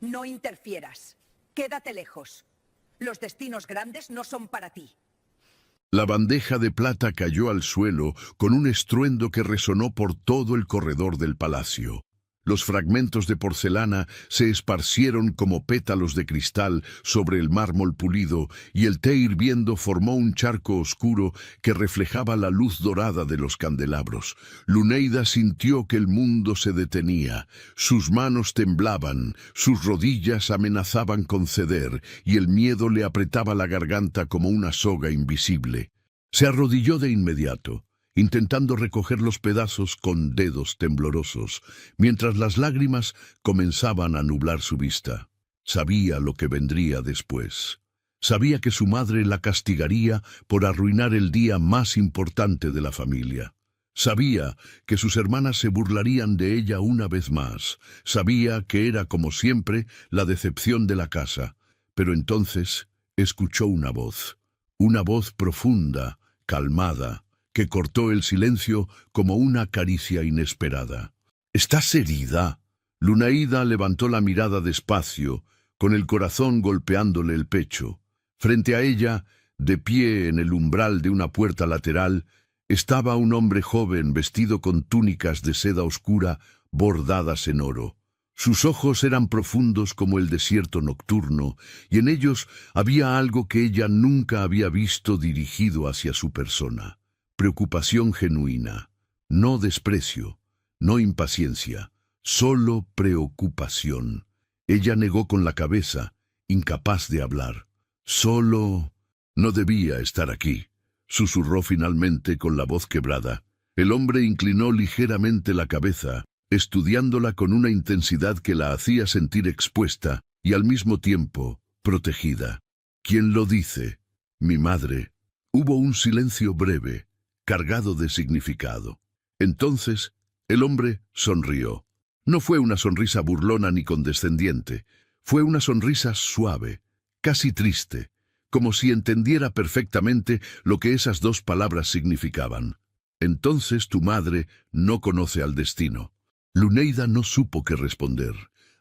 No interfieras. Quédate lejos. Los destinos grandes no son para ti. La bandeja de plata cayó al suelo con un estruendo que resonó por todo el corredor del palacio. Los fragmentos de porcelana se esparcieron como pétalos de cristal sobre el mármol pulido y el té hirviendo formó un charco oscuro que reflejaba la luz dorada de los candelabros. Luneida sintió que el mundo se detenía. Sus manos temblaban, sus rodillas amenazaban con ceder y el miedo le apretaba la garganta como una soga invisible. Se arrodilló de inmediato, intentando recoger los pedazos con dedos temblorosos, mientras las lágrimas comenzaban a nublar su vista. Sabía lo que vendría después. Sabía que su madre la castigaría por arruinar el día más importante de la familia. Sabía que sus hermanas se burlarían de ella una vez más. Sabía que era, como siempre, la decepción de la casa. Pero entonces escuchó una voz profunda, calmada, que cortó el silencio como una caricia inesperada. —¿Estás herida? Lunaida levantó la mirada despacio, con el corazón golpeándole el pecho. Frente a ella, de pie en el umbral de una puerta lateral, estaba un hombre joven vestido con túnicas de seda oscura bordadas en oro. Sus ojos eran profundos como el desierto nocturno, y en ellos había algo que ella nunca había visto dirigido hacia su persona. Preocupación genuina, no desprecio, no impaciencia, solo preocupación. Ella negó con la cabeza, incapaz de hablar. Solo... No debía estar aquí, susurró finalmente con la voz quebrada. El hombre inclinó ligeramente la cabeza, estudiándola con una intensidad que la hacía sentir expuesta y al mismo tiempo protegida. —¿Quién lo dice? —Mi madre. Hubo un silencio breve, cargado de significado. Entonces, el hombre sonrió. No fue una sonrisa burlona ni condescendiente. Fue una sonrisa suave, casi triste, como si entendiera perfectamente lo que esas dos palabras significaban. Entonces tu madre no conoce al destino. Luneida no supo qué responder.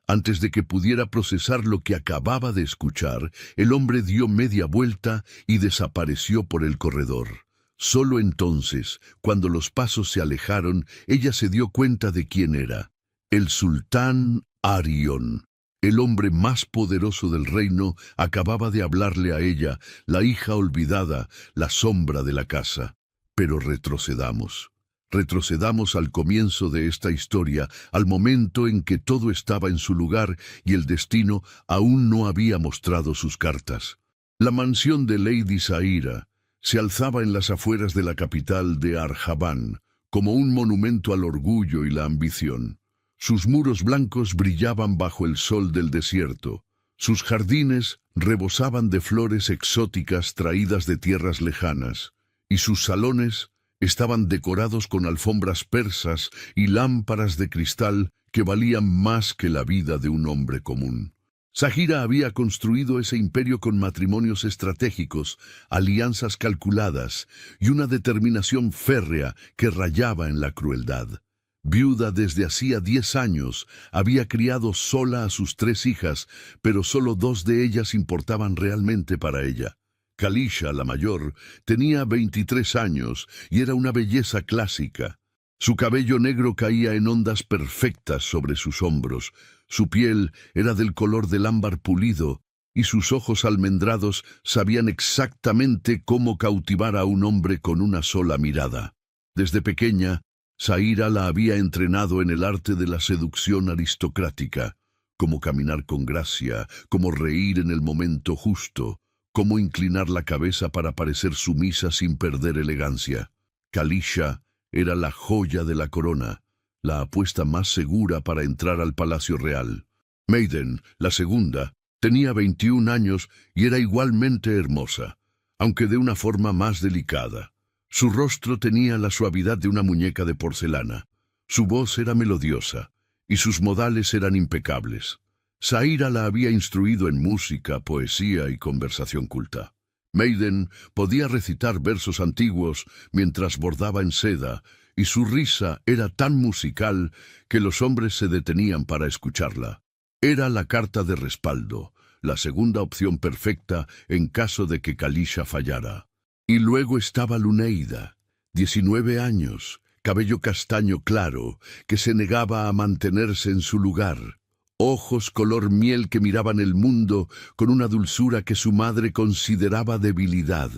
Antes de que pudiera procesar lo que acababa de escuchar, el hombre dio media vuelta y desapareció por el corredor. Solo entonces, cuando los pasos se alejaron, ella se dio cuenta de quién era. El sultán Arión, el hombre más poderoso del reino, acababa de hablarle a ella, la hija olvidada, la sombra de la casa. Pero retrocedamos. Retrocedamos al comienzo de esta historia, al momento en que todo estaba en su lugar y el destino aún no había mostrado sus cartas. La mansión de Lady Zaira se alzaba en las afueras de la capital de Arjabán, como un monumento al orgullo y la ambición. Sus muros blancos brillaban bajo el sol del desierto. Sus jardines rebosaban de flores exóticas traídas de tierras lejanas, y sus salones estaban decorados con alfombras persas y lámparas de cristal que valían más que la vida de un hombre común. Zaira había construido ese imperio con matrimonios estratégicos, alianzas calculadas y una determinación férrea que rayaba en la crueldad. Viuda desde hacía 10 años, había criado sola a sus 3 hijas, pero solo 2 de ellas importaban realmente para ella. Kalisha, la mayor, tenía 23 años y era una belleza clásica. Su cabello negro caía en ondas perfectas sobre sus hombros, su piel era del color del ámbar pulido y sus ojos almendrados sabían exactamente cómo cautivar a un hombre con una sola mirada. Desde pequeña, Zaira la había entrenado en el arte de la seducción aristocrática, cómo caminar con gracia, cómo reír en el momento justo, cómo inclinar la cabeza para parecer sumisa sin perder elegancia. Kalisha era la joya de la corona, la apuesta más segura para entrar al palacio real. Maiden, la segunda, tenía 21 años y era igualmente hermosa, aunque de una forma más delicada. Su rostro tenía la suavidad de una muñeca de porcelana, su voz era melodiosa y sus modales eran impecables. Zaira la había instruido en música, poesía y conversación culta. Maiden podía recitar versos antiguos mientras bordaba en seda, y su risa era tan musical que los hombres se detenían para escucharla. Era la carta de respaldo, la segunda opción perfecta en caso de que Kalisha fallara. Y luego estaba Luneida, 19 años, cabello castaño claro, que se negaba a mantenerse en su lugar. Ojos color miel que miraban el mundo con una dulzura que su madre consideraba debilidad.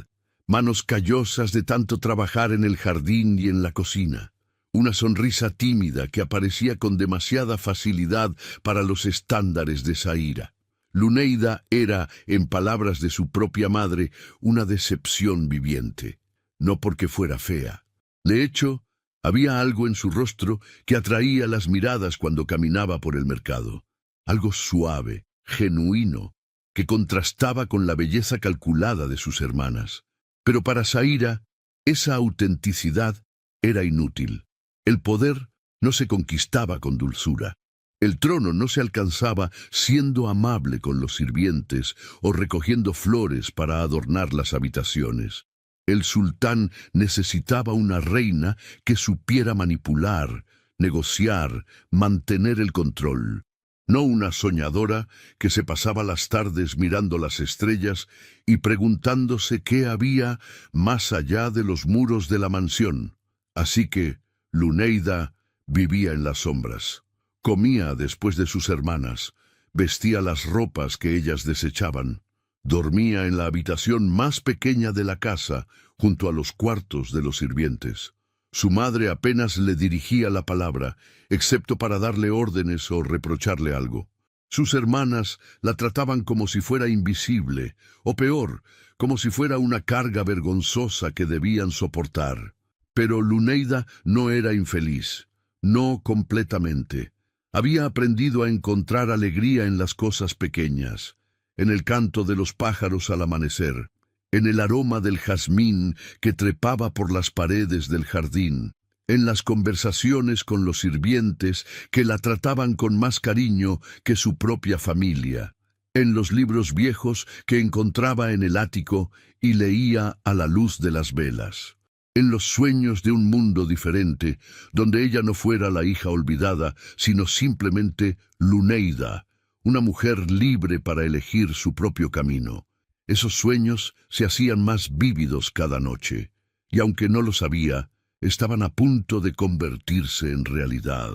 Manos callosas de tanto trabajar en el jardín y en la cocina. Una sonrisa tímida que aparecía con demasiada facilidad para los estándares de Zaira. Luneida era, en palabras de su propia madre, una decepción viviente. No porque fuera fea. De hecho, había algo en su rostro que atraía las miradas cuando caminaba por el mercado. Algo suave, genuino, que contrastaba con la belleza calculada de sus hermanas. Pero para Zaira, esa autenticidad era inútil. El poder no se conquistaba con dulzura. El trono no se alcanzaba siendo amable con los sirvientes o recogiendo flores para adornar las habitaciones. El sultán necesitaba una reina que supiera manipular, negociar, mantener el control. No una soñadora que se pasaba las tardes mirando las estrellas y preguntándose qué había más allá de los muros de la mansión. Así que Luneida vivía en las sombras. Comía después de sus hermanas, vestía las ropas que ellas desechaban, dormía en la habitación más pequeña de la casa, junto a los cuartos de los sirvientes. Su madre apenas le dirigía la palabra, excepto para darle órdenes o reprocharle algo. Sus hermanas la trataban como si fuera invisible, o peor, como si fuera una carga vergonzosa que debían soportar. Pero Luneida no era infeliz, no completamente. Había aprendido a encontrar alegría en las cosas pequeñas, en el canto de los pájaros al amanecer, en el aroma del jazmín que trepaba por las paredes del jardín, en las conversaciones con los sirvientes que la trataban con más cariño que su propia familia, en los libros viejos que encontraba en el ático y leía a la luz de las velas. En los sueños de un mundo diferente, donde ella no fuera la hija olvidada, sino simplemente Luneida, una mujer libre para elegir su propio camino. Esos sueños se hacían más vívidos cada noche, y aunque no lo sabía, estaban a punto de convertirse en realidad.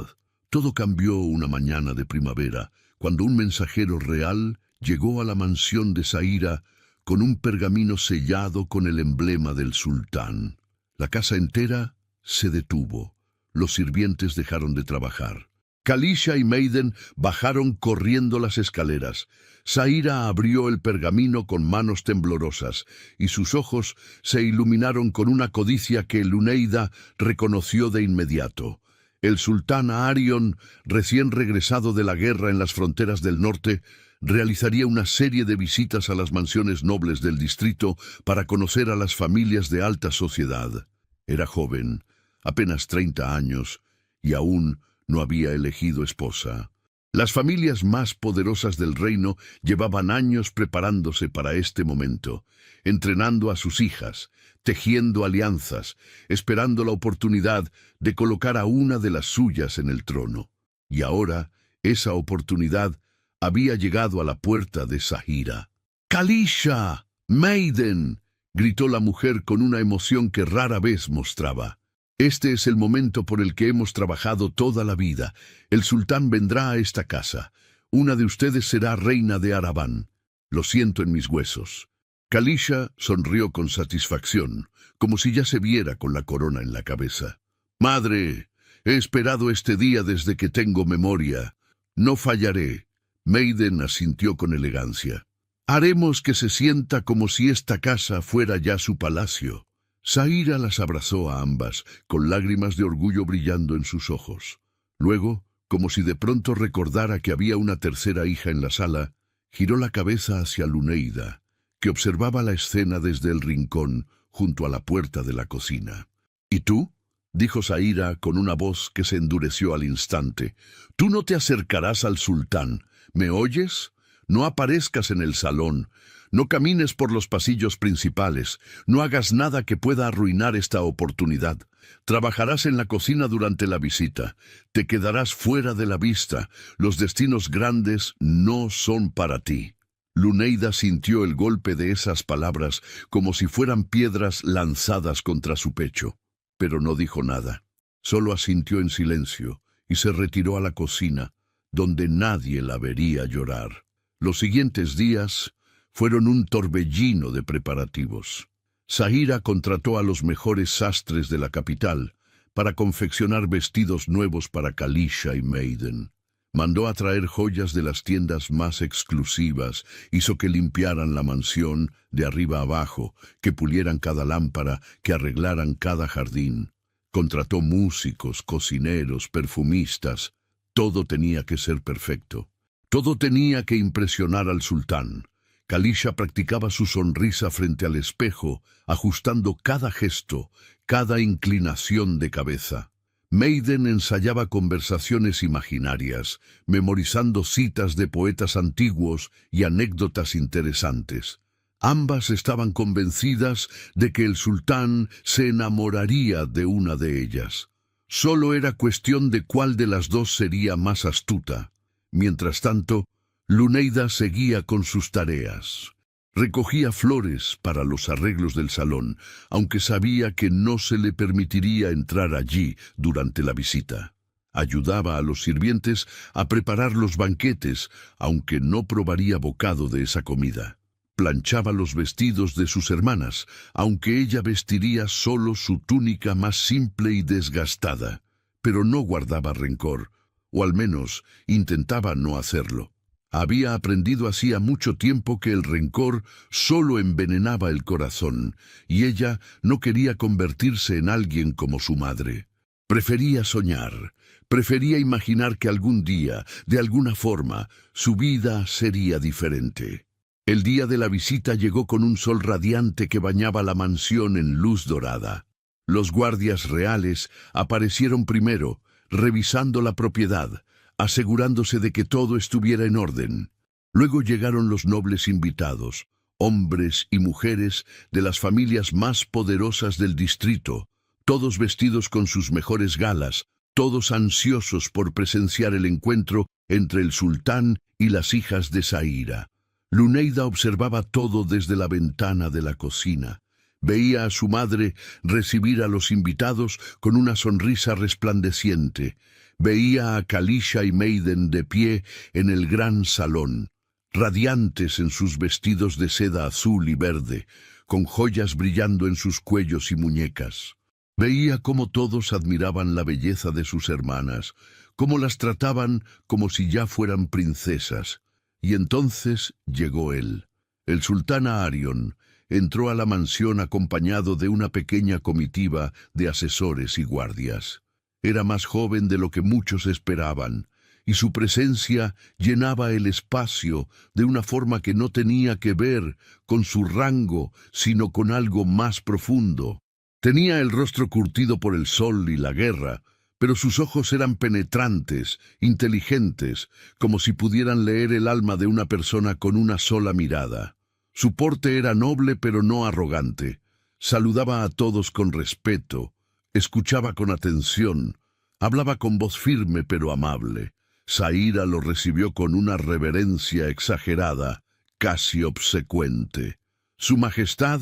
Todo cambió una mañana de primavera, cuando un mensajero real llegó a la mansión de Zaira con un pergamino sellado con el emblema del sultán. La casa entera se detuvo. Los sirvientes dejaron de trabajar. Kalisha y Maidan bajaron corriendo las escaleras. Zaira abrió el pergamino con manos temblorosas, y sus ojos se iluminaron con una codicia que Luneida reconoció de inmediato. El sultán Arion, recién regresado de la guerra en las fronteras del norte, realizaría una serie de visitas a las mansiones nobles del distrito para conocer a las familias de alta sociedad. Era joven, apenas 30 años, y aún no había elegido esposa. Las familias más poderosas del reino llevaban años preparándose para este momento, entrenando a sus hijas, tejiendo alianzas, esperando la oportunidad de colocar a una de las suyas en el trono. Y ahora, esa oportunidad había llegado a la puerta de Zaira. «¡Kalisha! ¡Maidan!», gritó la mujer con una emoción que rara vez mostraba. «Este es el momento por el que hemos trabajado toda la vida. El sultán vendrá a esta casa. Una de ustedes será reina de Arabán. Lo siento en mis huesos». Kalisha sonrió con satisfacción, como si ya se viera con la corona en la cabeza. «Madre, he esperado este día desde que tengo memoria. No fallaré». Maidan asintió con elegancia. «Haremos que se sienta como si esta casa fuera ya su palacio». Zaira las abrazó a ambas, con lágrimas de orgullo brillando en sus ojos. Luego, como si de pronto recordara que había una tercera hija en la sala, giró la cabeza hacia Luneida, que observaba la escena desde el rincón, junto a la puerta de la cocina. «¿Y tú?», dijo Zaira con una voz que se endureció al instante. «Tú no te acercarás al sultán. ¿Me oyes? No aparezcas en el salón. No camines por los pasillos principales. No hagas nada que pueda arruinar esta oportunidad. Trabajarás en la cocina durante la visita. Te quedarás fuera de la vista. Los destinos grandes no son para ti. Luneida sintió el golpe de esas palabras como si fueran piedras lanzadas contra su pecho, pero no dijo nada. Solo asintió en silencio y se retiró a la cocina, donde nadie la vería llorar. Los siguientes días fueron un torbellino de preparativos. Zahira contrató a los mejores sastres de la capital para confeccionar vestidos nuevos para Kalisha y Maidan. Mandó a traer joyas de las tiendas más exclusivas, hizo que limpiaran la mansión de arriba a abajo, que pulieran cada lámpara, que arreglaran cada jardín. Contrató músicos, cocineros, perfumistas. Todo tenía que ser perfecto. Todo tenía que impresionar al sultán. Kalisha practicaba su sonrisa frente al espejo, ajustando cada gesto, cada inclinación de cabeza. Maidan ensayaba conversaciones imaginarias, memorizando citas de poetas antiguos y anécdotas interesantes. Ambas estaban convencidas de que el sultán se enamoraría de una de ellas. Solo era cuestión de cuál de las dos sería más astuta. Mientras tanto, Luneida seguía con sus tareas. Recogía flores para los arreglos del salón, aunque sabía que no se le permitiría entrar allí durante la visita. Ayudaba a los sirvientes a preparar los banquetes, aunque no probaría bocado de esa comida. Planchaba los vestidos de sus hermanas, aunque ella vestiría solo su túnica más simple y desgastada, pero no guardaba rencor, o al menos intentaba no hacerlo. Había aprendido hacía mucho tiempo que el rencor solo envenenaba el corazón, y ella no quería convertirse en alguien como su madre. Prefería soñar, prefería imaginar que algún día, de alguna forma, su vida sería diferente. El día de la visita llegó con un sol radiante que bañaba la mansión en luz dorada. Los guardias reales aparecieron primero, revisando la propiedad, asegurándose de que todo estuviera en orden. Luego llegaron los nobles invitados, hombres y mujeres de las familias más poderosas del distrito, todos vestidos con sus mejores galas, todos ansiosos por presenciar el encuentro entre el sultán y las hijas de Zahira. Luneida observaba todo desde la ventana de la cocina. Veía a su madre recibir a los invitados con una sonrisa resplandeciente. Veía a Kalisha y Maidan de pie en el gran salón, radiantes en sus vestidos de seda azul y verde, con joyas brillando en sus cuellos y muñecas. Veía cómo todos admiraban la belleza de sus hermanas, cómo las trataban como si ya fueran princesas. Y entonces llegó él. El sultán Arion entró a la mansión acompañado de una pequeña comitiva de asesores y guardias. Era más joven de lo que muchos esperaban, y su presencia llenaba el espacio de una forma que no tenía que ver con su rango, sino con algo más profundo. Tenía el rostro curtido por el sol y la guerra, pero sus ojos eran penetrantes, inteligentes, como si pudieran leer el alma de una persona con una sola mirada. Su porte era noble pero no arrogante. Saludaba a todos con respeto, escuchaba con atención, hablaba con voz firme pero amable. Zahira lo recibió con una reverencia exagerada, casi obsecuente. Su Majestad,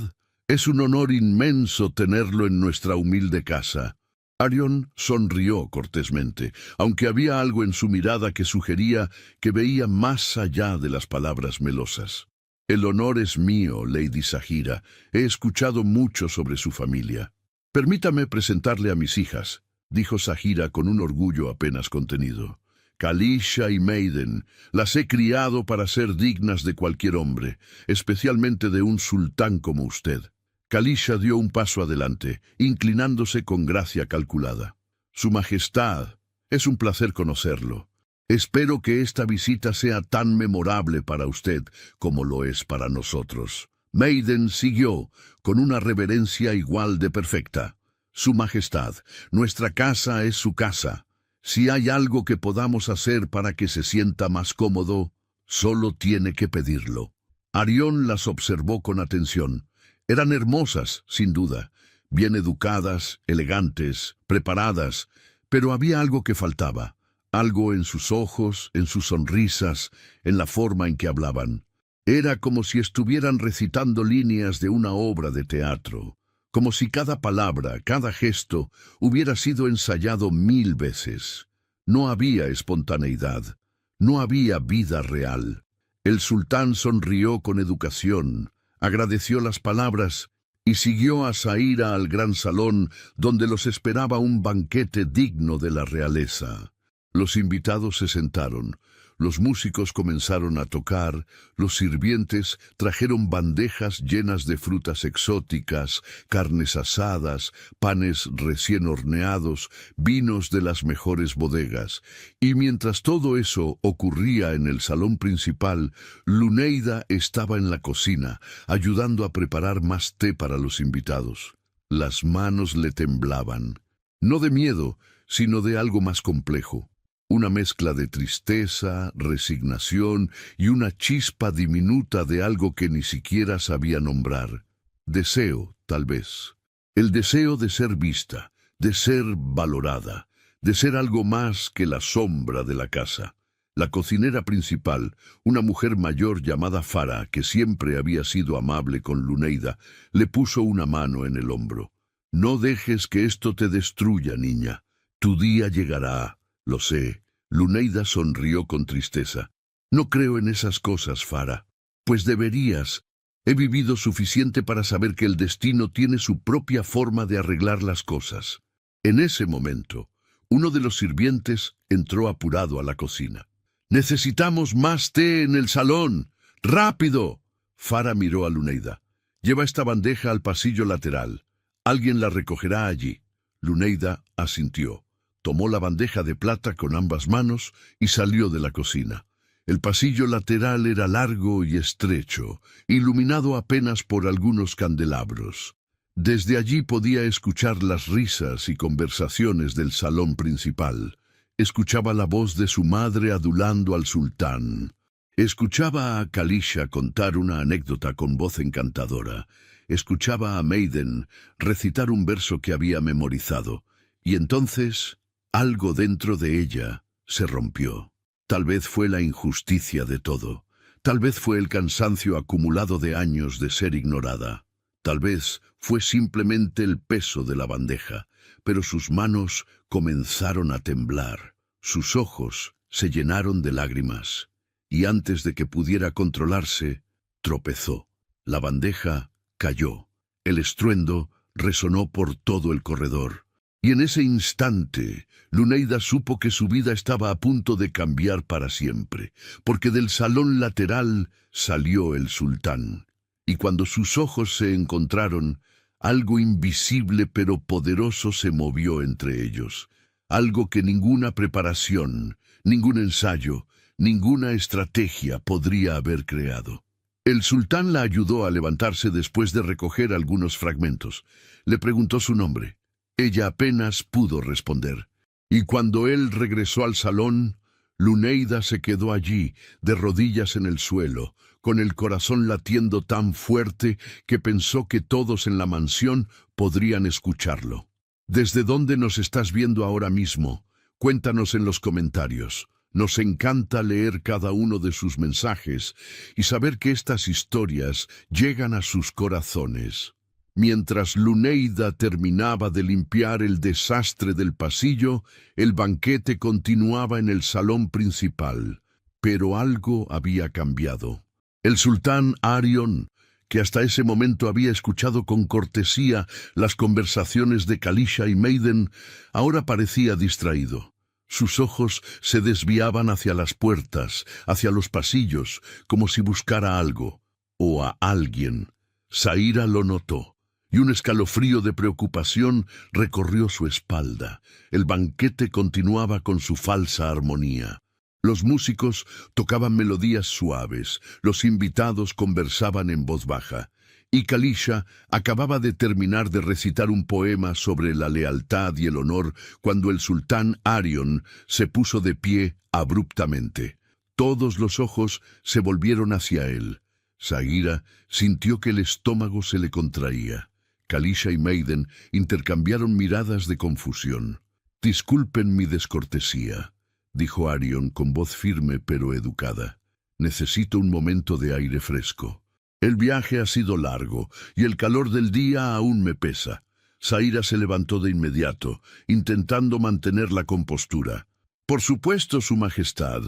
es un honor inmenso tenerlo en nuestra humilde casa. Arion sonrió cortésmente, aunque había algo en su mirada que sugería que veía más allá de las palabras melosas. El honor es mío, Lady Zahira. He escuchado mucho sobre su familia. Permítame presentarle a mis hijas, dijo Zahira con un orgullo apenas contenido. Kalisha y Maidan, las he criado para ser dignas de cualquier hombre, especialmente de un sultán como usted. Kalisha dio un paso adelante, inclinándose con gracia calculada. Su Majestad, es un placer conocerlo. Espero que esta visita sea tan memorable para usted como lo es para nosotros. Maidan siguió, con una reverencia igual de perfecta. Su Majestad, nuestra casa es su casa. Si hay algo que podamos hacer para que se sienta más cómodo, Solo tiene que pedirlo. Arión las observó con atención. Eran hermosas, sin duda, bien educadas, elegantes, preparadas, pero había algo que faltaba, algo en sus ojos, en sus sonrisas, en la forma en que hablaban. Era como si estuvieran recitando líneas de una obra de teatro, como si cada palabra, cada gesto, hubiera sido ensayado 1000 veces. No había espontaneidad, no había vida real. El sultán sonrió con educación, agradeció las palabras y siguió a Zaira al gran salón donde los esperaba un banquete digno de la realeza. Los invitados se sentaron, los músicos comenzaron a tocar, los sirvientes trajeron bandejas llenas de frutas exóticas, carnes asadas, panes recién horneados, vinos de las mejores bodegas. Y mientras todo eso ocurría en el salón principal, Luneida estaba en la cocina, ayudando a preparar más té para los invitados. Las manos le temblaban, no de miedo, sino de algo más complejo. Una mezcla de tristeza, resignación y una chispa diminuta de algo que ni siquiera sabía nombrar. Deseo, tal vez. El deseo de ser vista, de ser valorada, de ser algo más que la sombra de la casa. La cocinera principal, una mujer mayor llamada Farah, que siempre había sido amable con Luneida, le puso una mano en el hombro. «No dejes que esto te destruya, niña. Tu día llegará». «Lo sé». Luneida sonrió con tristeza. «No creo en esas cosas, Farah». «Pues deberías. He vivido suficiente para saber que el destino tiene su propia forma de arreglar las cosas». En ese momento, uno de los sirvientes entró apurado a la cocina. «Necesitamos más té en el salón. ¡Rápido!». Farah miró a Luneida. «Lleva esta bandeja al pasillo lateral. Alguien la recogerá allí». Luneida asintió. Tomó la bandeja de plata con ambas manos y salió de la cocina. El pasillo lateral era largo y estrecho, iluminado apenas por algunos candelabros. Desde allí podía escuchar las risas y conversaciones del salón principal. Escuchaba la voz de su madre adulando al sultán. Escuchaba a Kalisha contar una anécdota con voz encantadora. Escuchaba a Maiden recitar un verso que había memorizado. Y entonces algo dentro de ella se rompió. Tal vez fue la injusticia de todo. Tal vez fue el cansancio acumulado de años de ser ignorada. Tal vez fue simplemente el peso de la bandeja, pero sus manos comenzaron a temblar. Sus ojos se llenaron de lágrimas, y antes de que pudiera controlarse, tropezó. La bandeja cayó. El estruendo resonó por todo el corredor. Y en ese instante, Luneida supo que su vida estaba a punto de cambiar para siempre, porque del salón lateral salió el sultán. Y cuando sus ojos se encontraron, algo invisible pero poderoso se movió entre ellos. Algo que ninguna preparación, ningún ensayo, ninguna estrategia podría haber creado. El sultán la ayudó a levantarse después de recoger algunos fragmentos. Le preguntó su nombre. Ella apenas pudo responder. Y cuando él regresó al salón, Luneida se quedó allí, de rodillas en el suelo, con el corazón latiendo tan fuerte que pensó que todos en la mansión podrían escucharlo. ¿Desde dónde nos estás viendo ahora mismo? Cuéntanos en los comentarios. Nos encanta leer cada uno de sus mensajes y saber que estas historias llegan a sus corazones. Mientras Luneida terminaba de limpiar el desastre del pasillo, el banquete continuaba en el salón principal. Pero algo había cambiado. El sultán Arión, que hasta ese momento había escuchado con cortesía las conversaciones de Kalisha y Maiden, ahora parecía distraído. Sus ojos se desviaban hacia las puertas, hacia los pasillos, como si buscara algo, o a alguien. Zaira lo notó, y un escalofrío de preocupación recorrió su espalda. El banquete continuaba con su falsa armonía. Los músicos tocaban melodías suaves, los invitados conversaban en voz baja, y Kalisha acababa de terminar de recitar un poema sobre la lealtad y el honor cuando el sultán Arión se puso de pie abruptamente. Todos los ojos se volvieron hacia él. Sagira sintió que el estómago se le contraía. Kalisha y Maiden intercambiaron miradas de confusión. «Disculpen mi descortesía», dijo Arion con voz firme pero educada. «Necesito un momento de aire fresco. El viaje ha sido largo y el calor del día aún me pesa». Sagira se levantó de inmediato, intentando mantener la compostura. «Por supuesto, Su Majestad.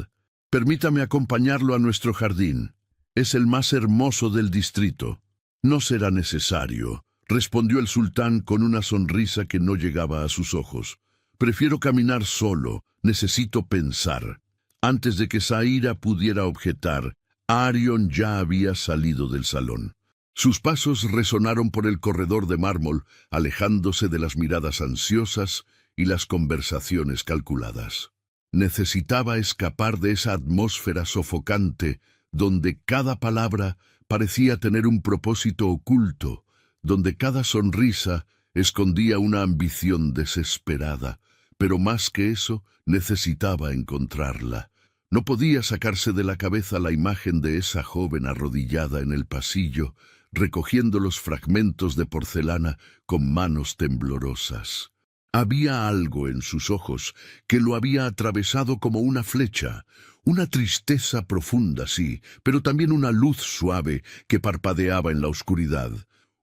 Permítame acompañarlo a nuestro jardín. Es el más hermoso del distrito». «No será necesario», respondió el sultán con una sonrisa que no llegaba a sus ojos. «Prefiero caminar solo, necesito pensar». Antes de que Sagira pudiera objetar, Arion ya había salido del salón. Sus pasos resonaron por el corredor de mármol, alejándose de las miradas ansiosas y las conversaciones calculadas. Necesitaba escapar de esa atmósfera sofocante, donde cada palabra parecía tener un propósito oculto, donde cada sonrisa escondía una ambición desesperada, pero más que eso, necesitaba encontrarla. No podía sacarse de la cabeza la imagen de esa joven arrodillada en el pasillo, recogiendo los fragmentos de porcelana con manos temblorosas. Había algo en sus ojos que lo había atravesado como una flecha, una tristeza profunda, sí, pero también una luz suave que parpadeaba en la oscuridad.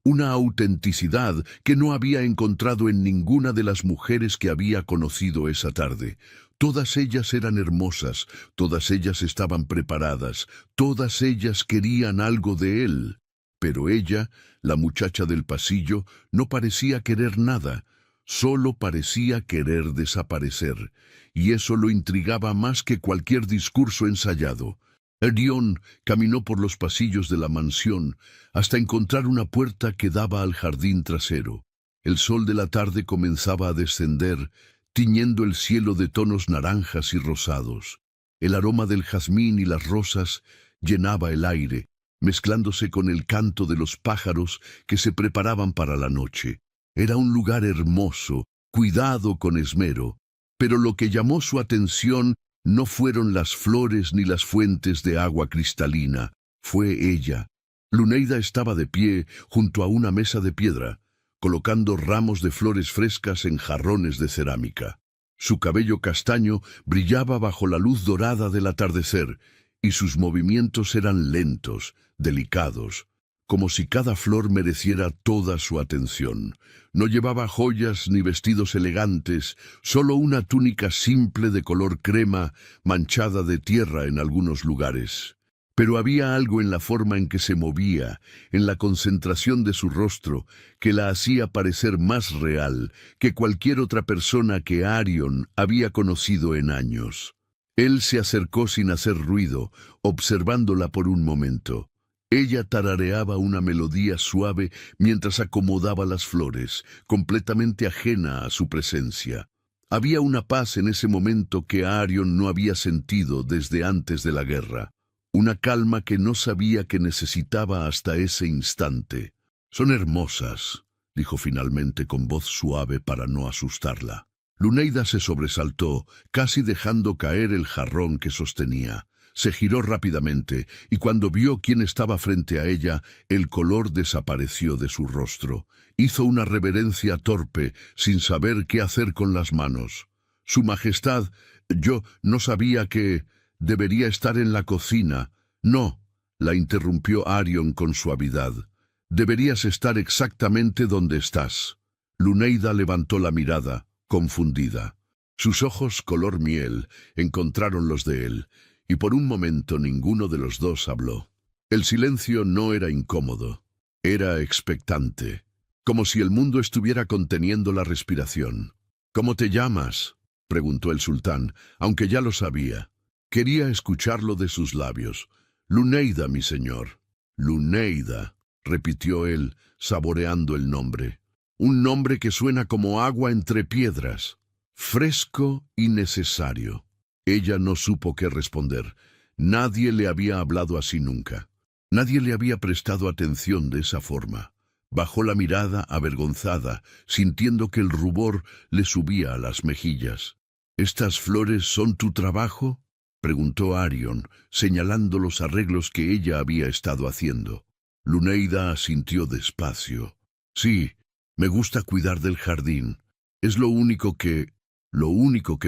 Una autenticidad que no había encontrado en ninguna de las mujeres que había conocido esa tarde. Todas ellas eran hermosas, todas ellas estaban preparadas, todas ellas querían algo de él. Pero ella, la muchacha del pasillo, no parecía querer nada, solo parecía querer desaparecer, y eso lo intrigaba más que cualquier discurso ensayado. Arion caminó por los pasillos de la mansión hasta encontrar una puerta que daba al jardín trasero. El sol de la tarde comenzaba a descender, tiñendo el cielo de tonos naranjas y rosados. El aroma del jazmín y las rosas llenaba el aire, mezclándose con el canto de los pájaros que se preparaban para la noche. Era un lugar hermoso, cuidado con esmero, pero lo que llamó su atención no fueron las flores ni las fuentes de agua cristalina, fue ella. Luneida estaba de pie junto a una mesa de piedra, colocando ramos de flores frescas en jarrones de cerámica. Su cabello castaño brillaba bajo la luz dorada del atardecer, y sus movimientos eran lentos, delicados, como si cada flor mereciera toda su atención. No llevaba joyas ni vestidos elegantes, solo una túnica simple de color crema, manchada de tierra en algunos lugares. Pero había algo en la forma en que se movía, en la concentración de su rostro, que la hacía parecer más real que cualquier otra persona que Arion había conocido en años. Él se acercó sin hacer ruido, observándola por un momento. Ella tarareaba una melodía suave mientras acomodaba las flores, completamente ajena a su presencia. Había una paz en ese momento que Arion no había sentido desde antes de la guerra. Una calma que no sabía que necesitaba hasta ese instante. «Son hermosas», dijo finalmente con voz suave para no asustarla. Luneida se sobresaltó, casi dejando caer el jarrón que sostenía. Se giró rápidamente, y cuando vio quién estaba frente a ella, el color desapareció de su rostro. Hizo una reverencia torpe, sin saber qué hacer con las manos. «Su Majestad, yo no sabía que debería estar en la cocina». «No», la interrumpió Arion con suavidad. «Deberías estar exactamente donde estás». Luneida levantó la mirada, confundida. Sus ojos color miel encontraron los de él, y por un momento ninguno de los dos habló. El silencio no era incómodo, era expectante, como si el mundo estuviera conteniendo la respiración. «¿Cómo te llamas?», preguntó el sultán, aunque ya lo sabía. Quería escucharlo de sus labios. «Luneida, mi señor». «Luneida», repitió él, saboreando el nombre. «Un nombre que suena como agua entre piedras. Fresco y necesario». Ella no supo qué responder. Nadie le había hablado así nunca. Nadie le había prestado atención de esa forma. Bajó la mirada avergonzada, sintiendo que el rubor le subía a las mejillas. «¿Estas flores son tu trabajo?». preguntó Arion, señalando los arreglos que ella había estado haciendo. Luneida asintió despacio. Sí, me gusta cuidar del jardín. Es lo único que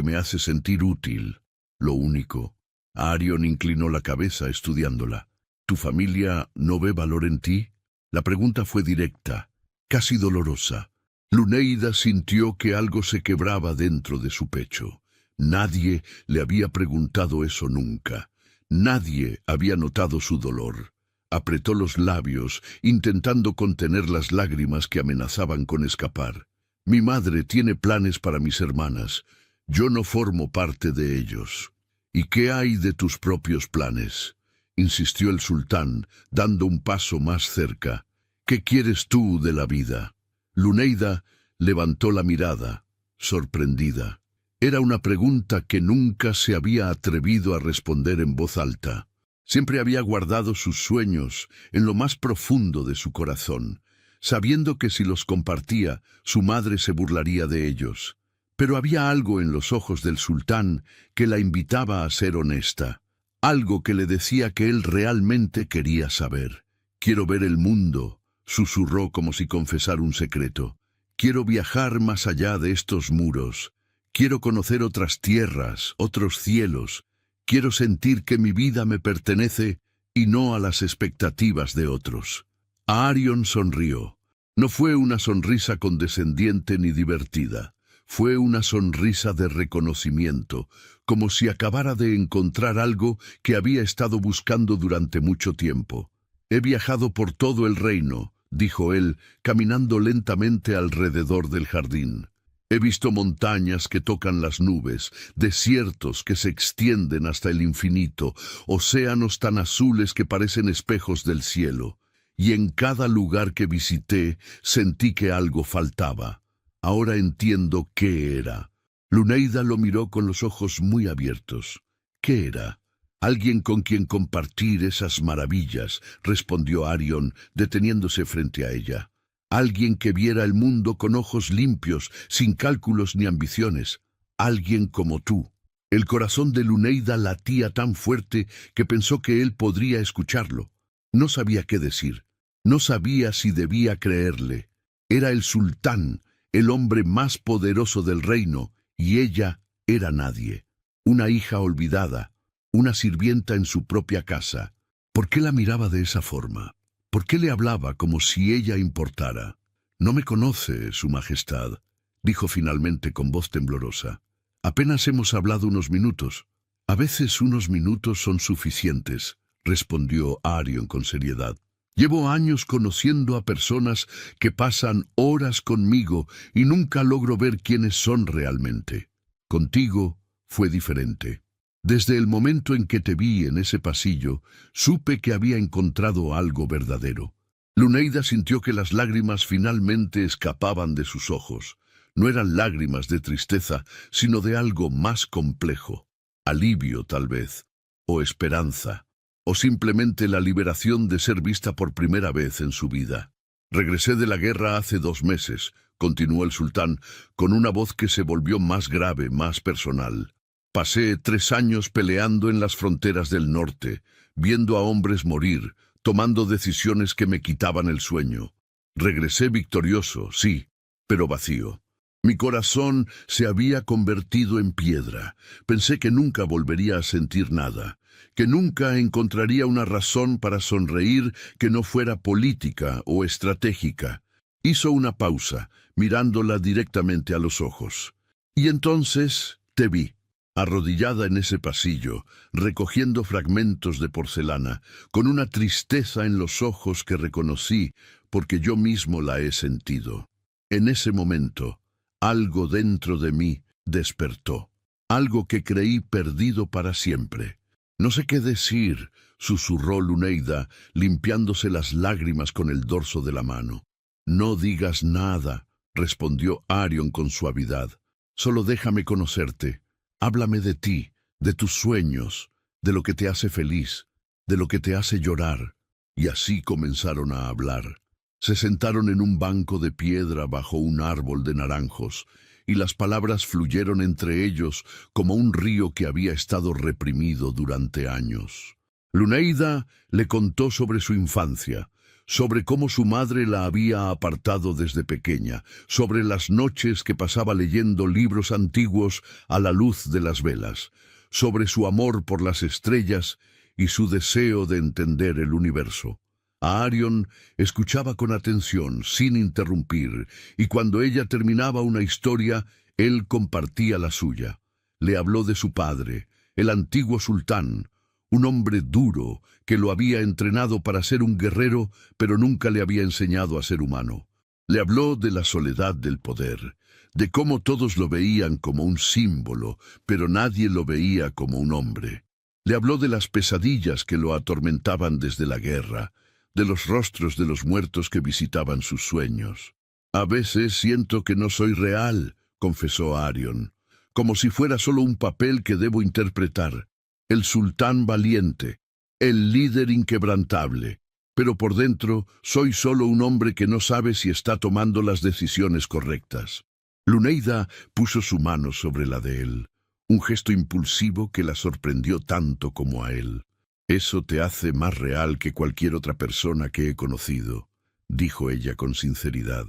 me hace sentir útil. Lo único. Arion inclinó la cabeza estudiándola. ¿Tu familia no ve valor en ti? La pregunta fue directa, casi dolorosa. Luneida sintió que algo se quebraba dentro de su pecho. Nadie le había preguntado eso nunca. Nadie había notado su dolor. Apretó los labios, intentando contener las lágrimas que amenazaban con escapar. Mi madre tiene planes para mis hermanas. Yo no formo parte de ellos. ¿Y qué hay de tus propios planes?, insistió el sultán, dando un paso más cerca. ¿Qué quieres tú de la vida? Luneida levantó la mirada, sorprendida. Era una pregunta que nunca se había atrevido a responder en voz alta. Siempre había guardado sus sueños en lo más profundo de su corazón, sabiendo que si los compartía, su madre se burlaría de ellos. Pero había algo en los ojos del sultán que la invitaba a ser honesta. Algo que le decía que él realmente quería saber. Quiero ver el mundo, susurró como si confesara un secreto. Quiero viajar más allá de estos muros. Quiero conocer otras tierras, otros cielos. Quiero sentir que mi vida me pertenece y no a las expectativas de otros. Arion sonrió. No fue una sonrisa condescendiente ni divertida. Fue una sonrisa de reconocimiento, como si acabara de encontrar algo que había estado buscando durante mucho tiempo. He viajado por todo el reino, dijo él, caminando lentamente alrededor del jardín. He visto montañas que tocan las nubes, desiertos que se extienden hasta el infinito, océanos tan azules que parecen espejos del cielo. Y en cada lugar que visité sentí que algo faltaba. Ahora entiendo qué era. Luneida lo miró con los ojos muy abiertos. ¿Qué era? Alguien con quien compartir esas maravillas, respondió Arion, deteniéndose frente a ella. Alguien que viera el mundo con ojos limpios, sin cálculos ni ambiciones. Alguien como tú. El corazón de Luneida latía tan fuerte que pensó que él podría escucharlo. No sabía qué decir. No sabía si debía creerle. Era el sultán, el hombre más poderoso del reino, y ella era nadie. Una hija olvidada, una sirvienta en su propia casa. ¿Por qué la miraba de esa forma? ¿Por qué le hablaba como si ella importara? No me conoce, Su Majestad, dijo finalmente con voz temblorosa. Apenas hemos hablado unos minutos. A veces unos minutos son suficientes, respondió Arion con seriedad. Llevo años conociendo a personas que pasan horas conmigo y nunca logro ver quiénes son realmente. Contigo fue diferente. Desde el momento en que te vi en ese pasillo, supe que había encontrado algo verdadero. Luneida sintió que las lágrimas finalmente escapaban de sus ojos. No eran lágrimas de tristeza, sino de algo más complejo. Alivio, tal vez, o esperanza. O simplemente la liberación de ser vista por primera vez en su vida. Regresé de la guerra hace 2 meses, continuó el sultán, con una voz que se volvió más grave, más personal. Pasé 3 años peleando en las fronteras del norte, viendo a hombres morir, tomando decisiones que me quitaban el sueño. Regresé victorioso, sí, pero vacío. Mi corazón se había convertido en piedra. Pensé que nunca volvería a sentir nada, que nunca encontraría una razón para sonreír que no fuera política o estratégica. Hizo una pausa, mirándola directamente a los ojos. Y entonces te vi, arrodillada en ese pasillo, recogiendo fragmentos de porcelana, con una tristeza en los ojos que reconocí porque yo mismo la he sentido. En ese momento, algo dentro de mí despertó, algo que creí perdido para siempre. No sé qué decir, susurró Luneida, limpiándose las lágrimas con el dorso de la mano. No digas nada, respondió Arion con suavidad. Solo déjame conocerte. Háblame de ti, de tus sueños, de lo que te hace feliz, de lo que te hace llorar. Y así comenzaron a hablar. Se sentaron en un banco de piedra bajo un árbol de naranjos, y las palabras fluyeron entre ellos como un río que había estado reprimido durante años. Luneida le contó sobre su infancia, sobre cómo su madre la había apartado desde pequeña, sobre las noches que pasaba leyendo libros antiguos a la luz de las velas, sobre su amor por las estrellas y su deseo de entender el universo. A Arion escuchaba con atención, sin interrumpir, y cuando ella terminaba una historia, él compartía la suya. Le habló de su padre, el antiguo sultán, un hombre duro que lo había entrenado para ser un guerrero, pero nunca le había enseñado a ser humano. Le habló de la soledad del poder, de cómo todos lo veían como un símbolo, pero nadie lo veía como un hombre. Le habló de las pesadillas que lo atormentaban desde la guerra, de los rostros de los muertos que visitaban sus sueños. «A veces siento que no soy real», confesó Arion, «como si fuera solo un papel que debo interpretar. El sultán valiente, el líder inquebrantable, pero por dentro soy solo un hombre que no sabe si está tomando las decisiones correctas». Luneida puso su mano sobre la de él, un gesto impulsivo que la sorprendió tanto como a él. «Eso te hace más real que cualquier otra persona que he conocido», dijo ella con sinceridad.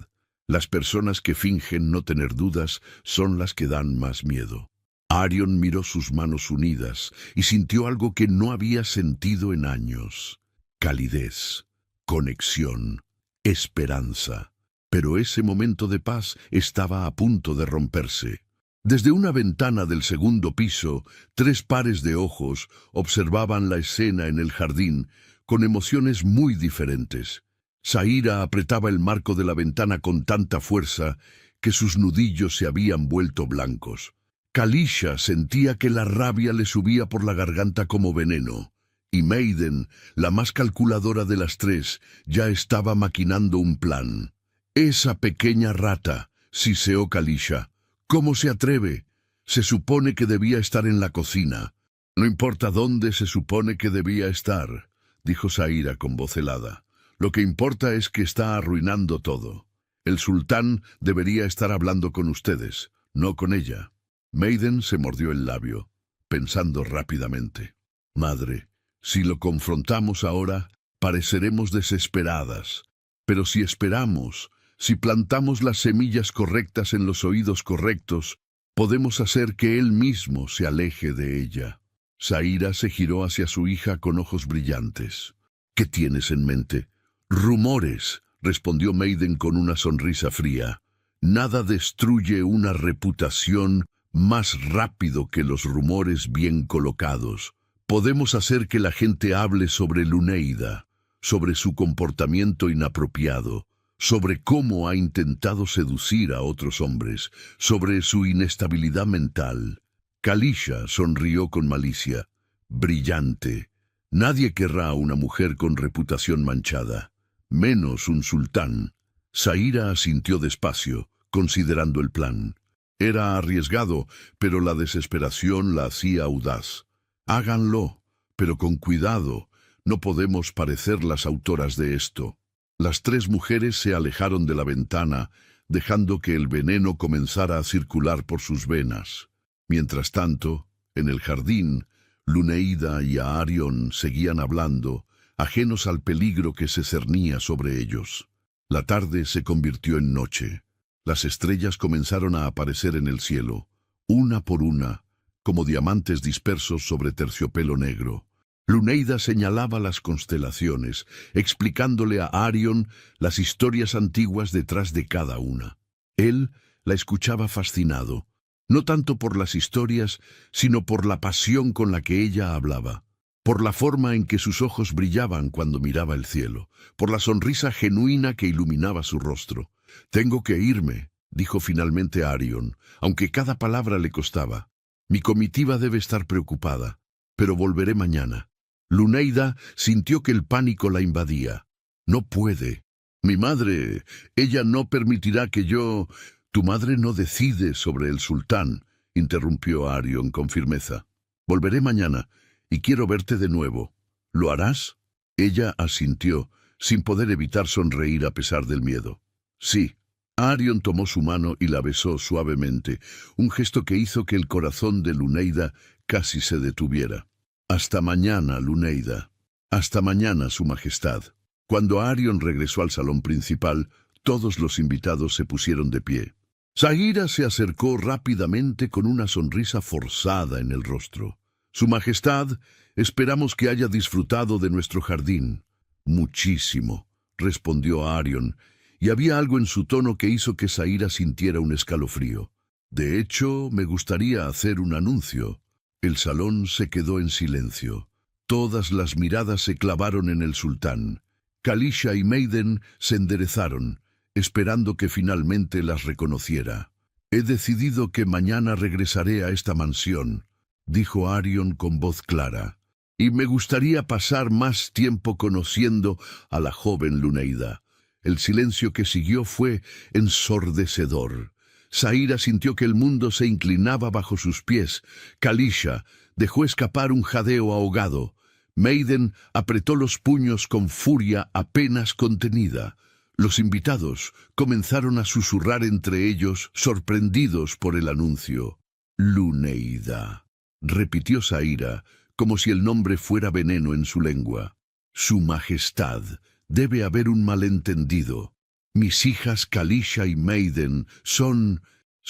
«Las personas que fingen no tener dudas son las que dan más miedo». Arion miró sus manos unidas y sintió algo que no había sentido en años. Calidez, conexión, esperanza. Pero ese momento de paz estaba a punto de romperse. Desde una ventana del segundo piso, 3 pares de ojos observaban la escena en el jardín con emociones muy diferentes. Zaira apretaba el marco de la ventana con tanta fuerza que sus nudillos se habían vuelto blancos. Kalisha sentía que la rabia le subía por la garganta como veneno, y Maiden, la más calculadora de las 3, ya estaba maquinando un plan. «Esa pequeña rata», siseó Kalisha. «¿Cómo se atreve? Se supone que debía estar en la cocina». «No importa dónde se supone que debía estar», dijo Zaira con voz helada. «Lo que importa es que está arruinando todo. El sultán debería estar hablando con ustedes, no con ella». Maiden se mordió el labio, pensando rápidamente. «Madre, si lo confrontamos ahora, pareceremos desesperadas. Pero si esperamos, si plantamos las semillas correctas en los oídos correctos, podemos hacer que él mismo se aleje de ella». Zaira se giró hacia su hija con ojos brillantes. «¿Qué tienes en mente?» «Rumores», respondió Maiden con una sonrisa fría. «Nada destruye una reputación más rápido que los rumores bien colocados. Podemos hacer que la gente hable sobre Luneida, sobre su comportamiento inapropiado, sobre cómo ha intentado seducir a otros hombres, sobre su inestabilidad mental». Kalisha sonrió con malicia. «Brillante. Nadie querrá a una mujer con reputación manchada, menos un sultán». Zaira asintió despacio, considerando el plan. Era arriesgado, pero la desesperación la hacía audaz. «Háganlo, pero con cuidado. No podemos parecer las autoras de esto». Las 3 mujeres se alejaron de la ventana, dejando que el veneno comenzara a circular por sus venas. Mientras tanto, en el jardín, Luneida y Arion seguían hablando, ajenos al peligro que se cernía sobre ellos. La tarde se convirtió en noche. Las estrellas comenzaron a aparecer en el cielo, una por una, como diamantes dispersos sobre terciopelo negro. Luneida señalaba las constelaciones, explicándole a Arion las historias antiguas detrás de cada una. Él la escuchaba fascinado, no tanto por las historias, sino por la pasión con la que ella hablaba, por la forma en que sus ojos brillaban cuando miraba el cielo, por la sonrisa genuina que iluminaba su rostro. «Tengo que irme», dijo finalmente Arion, aunque cada palabra le costaba. «Mi comitiva debe estar preocupada, pero volveré mañana». Luneida sintió que el pánico la invadía. «No puede. Mi madre, ella no permitirá que yo...» «Tu madre no decide sobre el sultán», interrumpió Arion con firmeza. «Volveré mañana y quiero verte de nuevo. ¿Lo harás?» Ella asintió, sin poder evitar sonreír a pesar del miedo. «Sí, Arion tomó su mano y la besó suavemente, un gesto que hizo que el corazón de Luneida casi se detuviera. «Hasta mañana, Luneida. Hasta mañana, Su Majestad». Cuando Arion regresó al salón principal, todos los invitados se pusieron de pie. Sagira se acercó rápidamente con una sonrisa forzada en el rostro. «Su Majestad, esperamos que haya disfrutado de nuestro jardín». «Muchísimo», respondió Arion, y había algo en su tono que hizo que Sagira sintiera un escalofrío. «De hecho, me gustaría hacer un anuncio». El salón se quedó en silencio. Todas las miradas se clavaron en el sultán. Kalisha y Maidan se enderezaron, esperando que finalmente las reconociera. «He decidido que mañana regresaré a esta mansión», dijo Arion con voz clara, «y me gustaría pasar más tiempo conociendo a la joven Luneida». El silencio que siguió fue ensordecedor. Sagira sintió que el mundo se inclinaba bajo sus pies. Kalisha dejó escapar un jadeo ahogado. Maidan apretó los puños con furia apenas contenida. Los invitados comenzaron a susurrar entre ellos, sorprendidos por el anuncio. «Luneida», repitió Sagira, como si el nombre fuera veneno en su lengua. «Su Majestad, debe haber un malentendido. Mis hijas Kalisha y Maidan son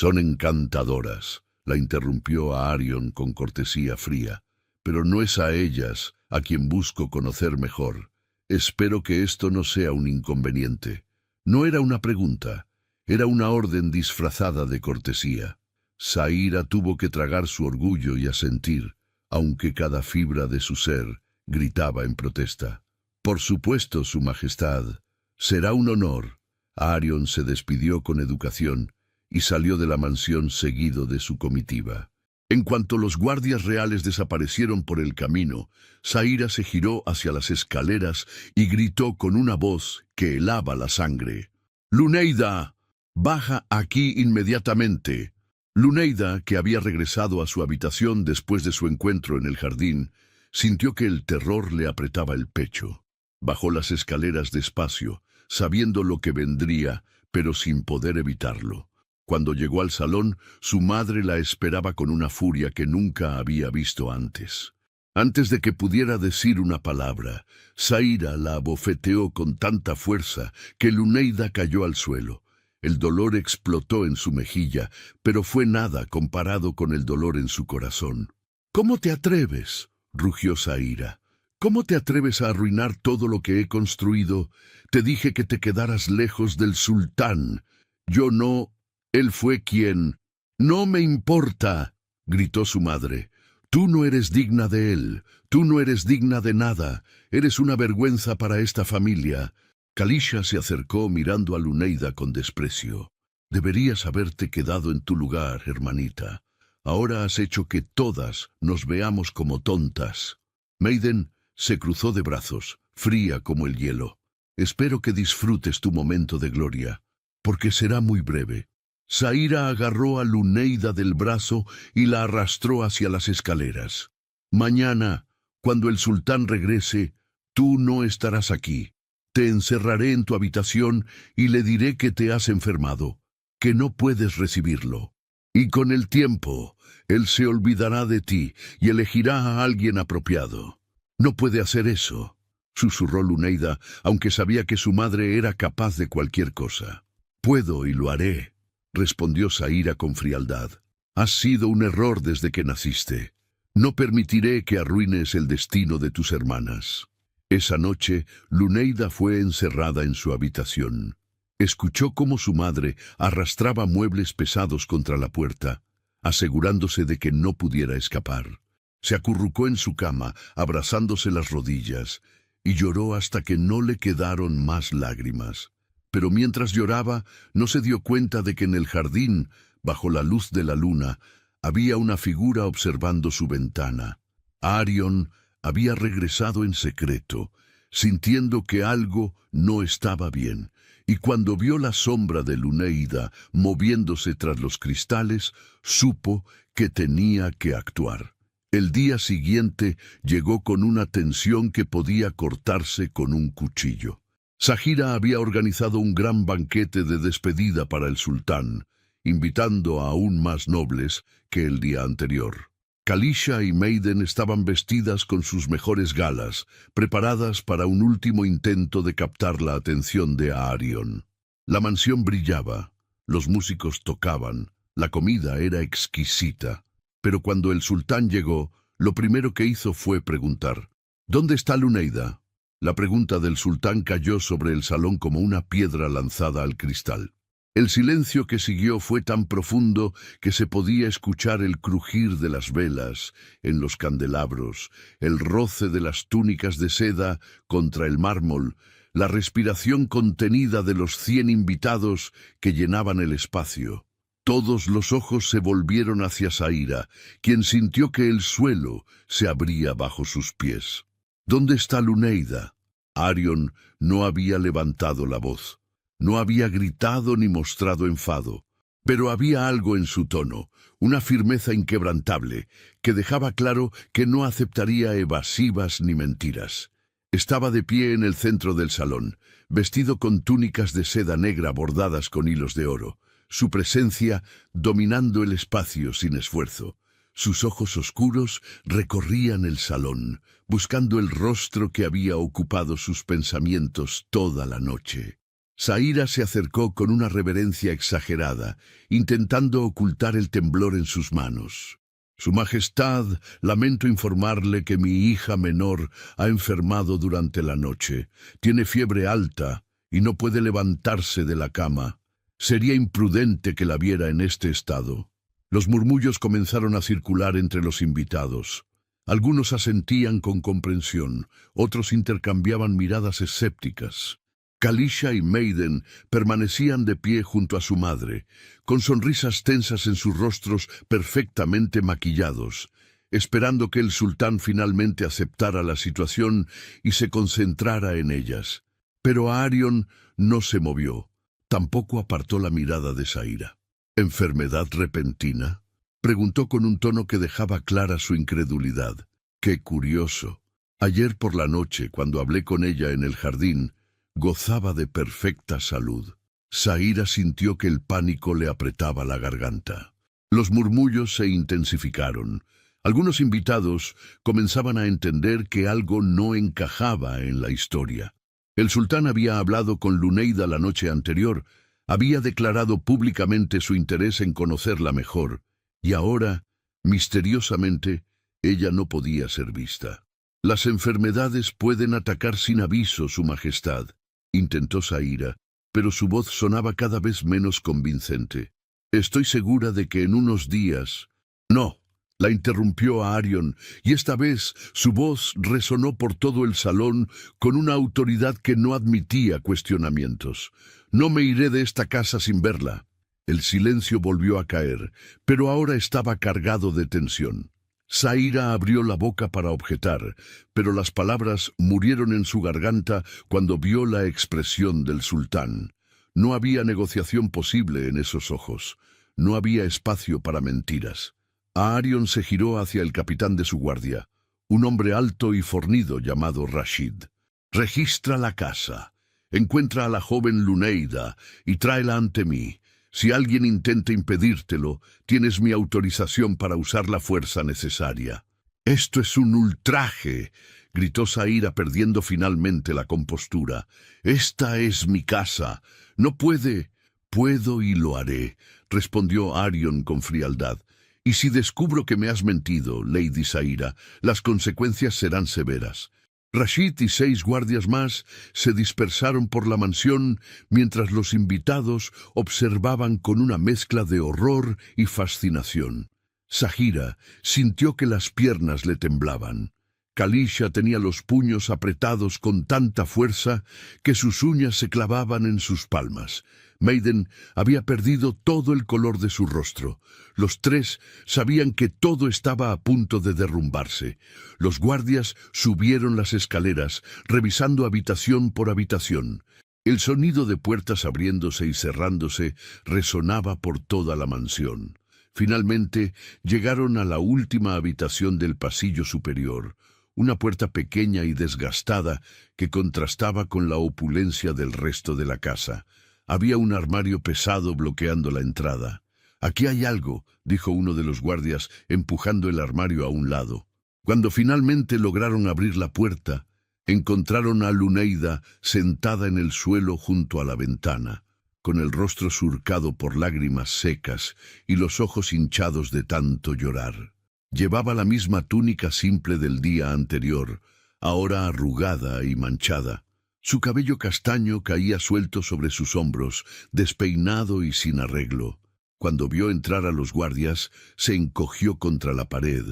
encantadoras», la interrumpió a Arion con cortesía fría. «Pero no es a ellas a quien busco conocer mejor. Espero que esto no sea un inconveniente». No era una pregunta, era una orden disfrazada de cortesía. Sagira tuvo que tragar su orgullo y asentir, aunque cada fibra de su ser gritaba en protesta. «Por supuesto, Su Majestad. Será un honor». Arion se despidió con educación y salió de la mansión seguido de su comitiva. En cuanto los guardias reales desaparecieron por el camino, Sagira se giró hacia las escaleras y gritó con una voz que helaba la sangre. «Luneida, baja aquí inmediatamente». Luneida, que había regresado a su habitación después de su encuentro en el jardín, sintió que el terror le apretaba el pecho. Bajó las escaleras despacio, sabiendo lo que vendría, pero sin poder evitarlo. Cuando llegó al salón, su madre la esperaba con una furia que nunca había visto antes. Antes de que pudiera decir una palabra, Sagira la abofeteó con tanta fuerza que Luneida cayó al suelo. El dolor explotó en su mejilla, pero fue nada comparado con el dolor en su corazón. «¿Cómo te atreves?», rugió Sagira. «¿Cómo te atreves a arruinar todo lo que he construido? Te dije que te quedaras lejos del sultán. Yo no... Él fue quien...». «No me importa», gritó su madre. «Tú no eres digna de él. Tú no eres digna de nada. Eres una vergüenza para esta familia». Kalisha se acercó mirando a Luneida con desprecio. «Deberías haberte quedado en tu lugar, hermanita. Ahora has hecho que todas nos veamos como tontas». Maidan se cruzó de brazos, fría como el hielo. «Espero que disfrutes tu momento de gloria, porque será muy breve». Sagira agarró a Luneida del brazo y la arrastró hacia las escaleras. «Mañana, cuando el sultán regrese, tú no estarás aquí. Te encerraré en tu habitación y le diré que te has enfermado, que no puedes recibirlo. Y con el tiempo, él se olvidará de ti y elegirá a alguien apropiado». «No puede hacer eso», susurró Luneida, aunque sabía que su madre era capaz de cualquier cosa. «Puedo y lo haré», respondió Sagira con frialdad. «Has sido un error desde que naciste. No permitiré que arruines el destino de tus hermanas». Esa noche, Luneida fue encerrada en su habitación. Escuchó cómo su madre arrastraba muebles pesados contra la puerta, asegurándose de que no pudiera escapar. Se acurrucó en su cama, abrazándose las rodillas, y lloró hasta que no le quedaron más lágrimas. Pero mientras lloraba, no se dio cuenta de que en el jardín, bajo la luz de la luna, había una figura observando su ventana. Arion había regresado en secreto, sintiendo que algo no estaba bien, y cuando vio la sombra de Luneida moviéndose tras los cristales, supo que tenía que actuar. El día siguiente llegó con una tensión que podía cortarse con un cuchillo. Sagira había organizado un gran banquete de despedida para el sultán, invitando a aún más nobles que el día anterior. Kalisha y Maidan estaban vestidas con sus mejores galas, preparadas para un último intento de captar la atención de Aarion. La mansión brillaba, los músicos tocaban, la comida era exquisita. Pero cuando el sultán llegó, lo primero que hizo fue preguntar: ¿Dónde está Luneida? La pregunta del sultán cayó sobre el salón como una piedra lanzada al cristal. El silencio que siguió fue tan profundo que se podía escuchar el crujir de las velas en los candelabros, el roce de las túnicas de seda contra el mármol, la respiración contenida de los 100 invitados que llenaban el espacio. Todos los ojos se volvieron hacia Saira, quien sintió que el suelo se abría bajo sus pies. ¿Dónde está Luneida? Aarion no había levantado la voz. No había gritado ni mostrado enfado, pero había algo en su tono, una firmeza inquebrantable, que dejaba claro que no aceptaría evasivas ni mentiras. Estaba de pie en el centro del salón, vestido con túnicas de seda negra bordadas con hilos de oro, su presencia dominando el espacio sin esfuerzo. Sus ojos oscuros recorrían el salón, buscando el rostro que había ocupado sus pensamientos toda la noche. Saira se acercó con una reverencia exagerada, intentando ocultar el temblor en sus manos. Su Majestad, lamento informarle que mi hija menor ha enfermado durante la noche. Tiene fiebre alta y no puede levantarse de la cama. Sería imprudente que la viera en este estado. Los murmullos comenzaron a circular entre los invitados. Algunos asentían con comprensión, otros intercambiaban miradas escépticas. Kalisha y Maidan permanecían de pie junto a su madre, con sonrisas tensas en sus rostros perfectamente maquillados, esperando que el sultán finalmente aceptara la situación y se concentrara en ellas. Pero Aarion no se movió, tampoco apartó la mirada de Saira. ¿Enfermedad repentina? Preguntó con un tono que dejaba clara su incredulidad. ¡Qué curioso! Ayer por la noche, cuando hablé con ella en el jardín, gozaba de perfecta salud. Saira sintió que el pánico le apretaba la garganta. Los murmullos se intensificaron. Algunos invitados comenzaban a entender que algo no encajaba en la historia. El sultán había hablado con Luneida la noche anterior, había declarado públicamente su interés en conocerla mejor, y ahora, misteriosamente, ella no podía ser vista. Las enfermedades pueden atacar sin aviso, Su Majestad, intentó Saira, pero su voz sonaba cada vez menos convincente. Estoy segura de que en unos días... No, la interrumpió Aarion, y esta vez su voz resonó por todo el salón con una autoridad que no admitía cuestionamientos. No me iré de esta casa sin verla. El silencio volvió a caer, pero ahora estaba cargado de tensión. Saira abrió la boca para objetar, pero las palabras murieron en su garganta cuando vio la expresión del sultán. No había negociación posible en esos ojos. No había espacio para mentiras. Aarion se giró hacia el capitán de su guardia, un hombre alto y fornido llamado Rashid. Registra la casa. Encuentra a la joven Luneida y tráela ante mí. Si alguien intenta impedírtelo, tienes mi autorización para usar la fuerza necesaria. «Esto es un ultraje», gritó Saira perdiendo finalmente la compostura. «Esta es mi casa. No puede». «Puedo y lo haré», respondió Aarion con frialdad. «Y si descubro que me has mentido, Lady Saira, las consecuencias serán severas». Rashid y 6 guardias más se dispersaron por la mansión mientras los invitados observaban con una mezcla de horror y fascinación. Sagira sintió que las piernas le temblaban. Kalisha tenía los puños apretados con tanta fuerza que sus uñas se clavaban en sus palmas. Maidan había perdido todo el color de su rostro. Los 3 sabían que todo estaba a punto de derrumbarse. Los guardias subieron las escaleras, revisando habitación por habitación. El sonido de puertas abriéndose y cerrándose resonaba por toda la mansión. Finalmente llegaron a la última habitación del pasillo superior, una puerta pequeña y desgastada que contrastaba con la opulencia del resto de la casa. Había un armario pesado bloqueando la entrada. «Aquí hay algo», dijo uno de los guardias, empujando el armario a un lado. Cuando finalmente lograron abrir la puerta, encontraron a Luneida sentada en el suelo junto a la ventana, con el rostro surcado por lágrimas secas y los ojos hinchados de tanto llorar. Llevaba la misma túnica simple del día anterior, ahora arrugada y manchada. Su cabello castaño caía suelto sobre sus hombros, despeinado y sin arreglo. Cuando vio entrar a los guardias, se encogió contra la pared,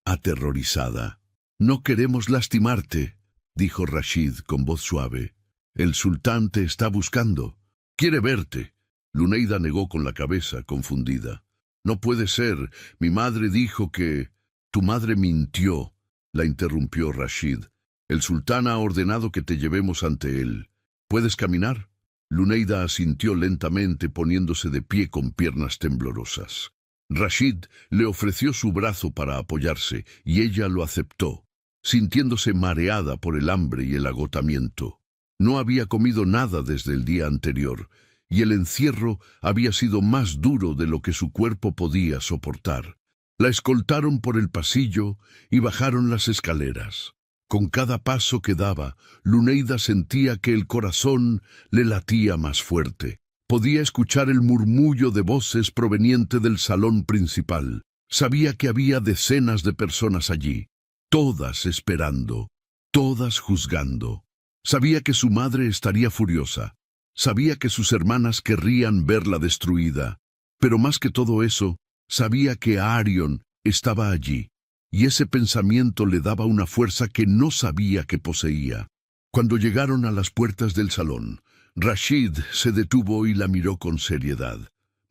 aterrorizada. «No queremos lastimarte», dijo Rashid con voz suave. «El sultán te está buscando. Quiere verte». Luneida negó con la cabeza, confundida. «No puede ser. Mi madre dijo que...» «Tu madre mintió», la interrumpió Rashid. «El sultán ha ordenado que te llevemos ante él. ¿Puedes caminar?» Luneida asintió lentamente, poniéndose de pie con piernas temblorosas. Rashid le ofreció su brazo para apoyarse, y ella lo aceptó, sintiéndose mareada por el hambre y el agotamiento. No había comido nada desde el día anterior, y el encierro había sido más duro de lo que su cuerpo podía soportar. La escoltaron por el pasillo y bajaron las escaleras. Con cada paso que daba, Luneida sentía que el corazón le latía más fuerte. Podía escuchar el murmullo de voces proveniente del salón principal. Sabía que había decenas de personas allí, todas esperando, todas juzgando. Sabía que su madre estaría furiosa. Sabía que sus hermanas querrían verla destruida. Pero más que todo eso, sabía que Arion estaba allí. Y ese pensamiento le daba una fuerza que no sabía que poseía. Cuando llegaron a las puertas del salón, Rashid se detuvo y la miró con seriedad.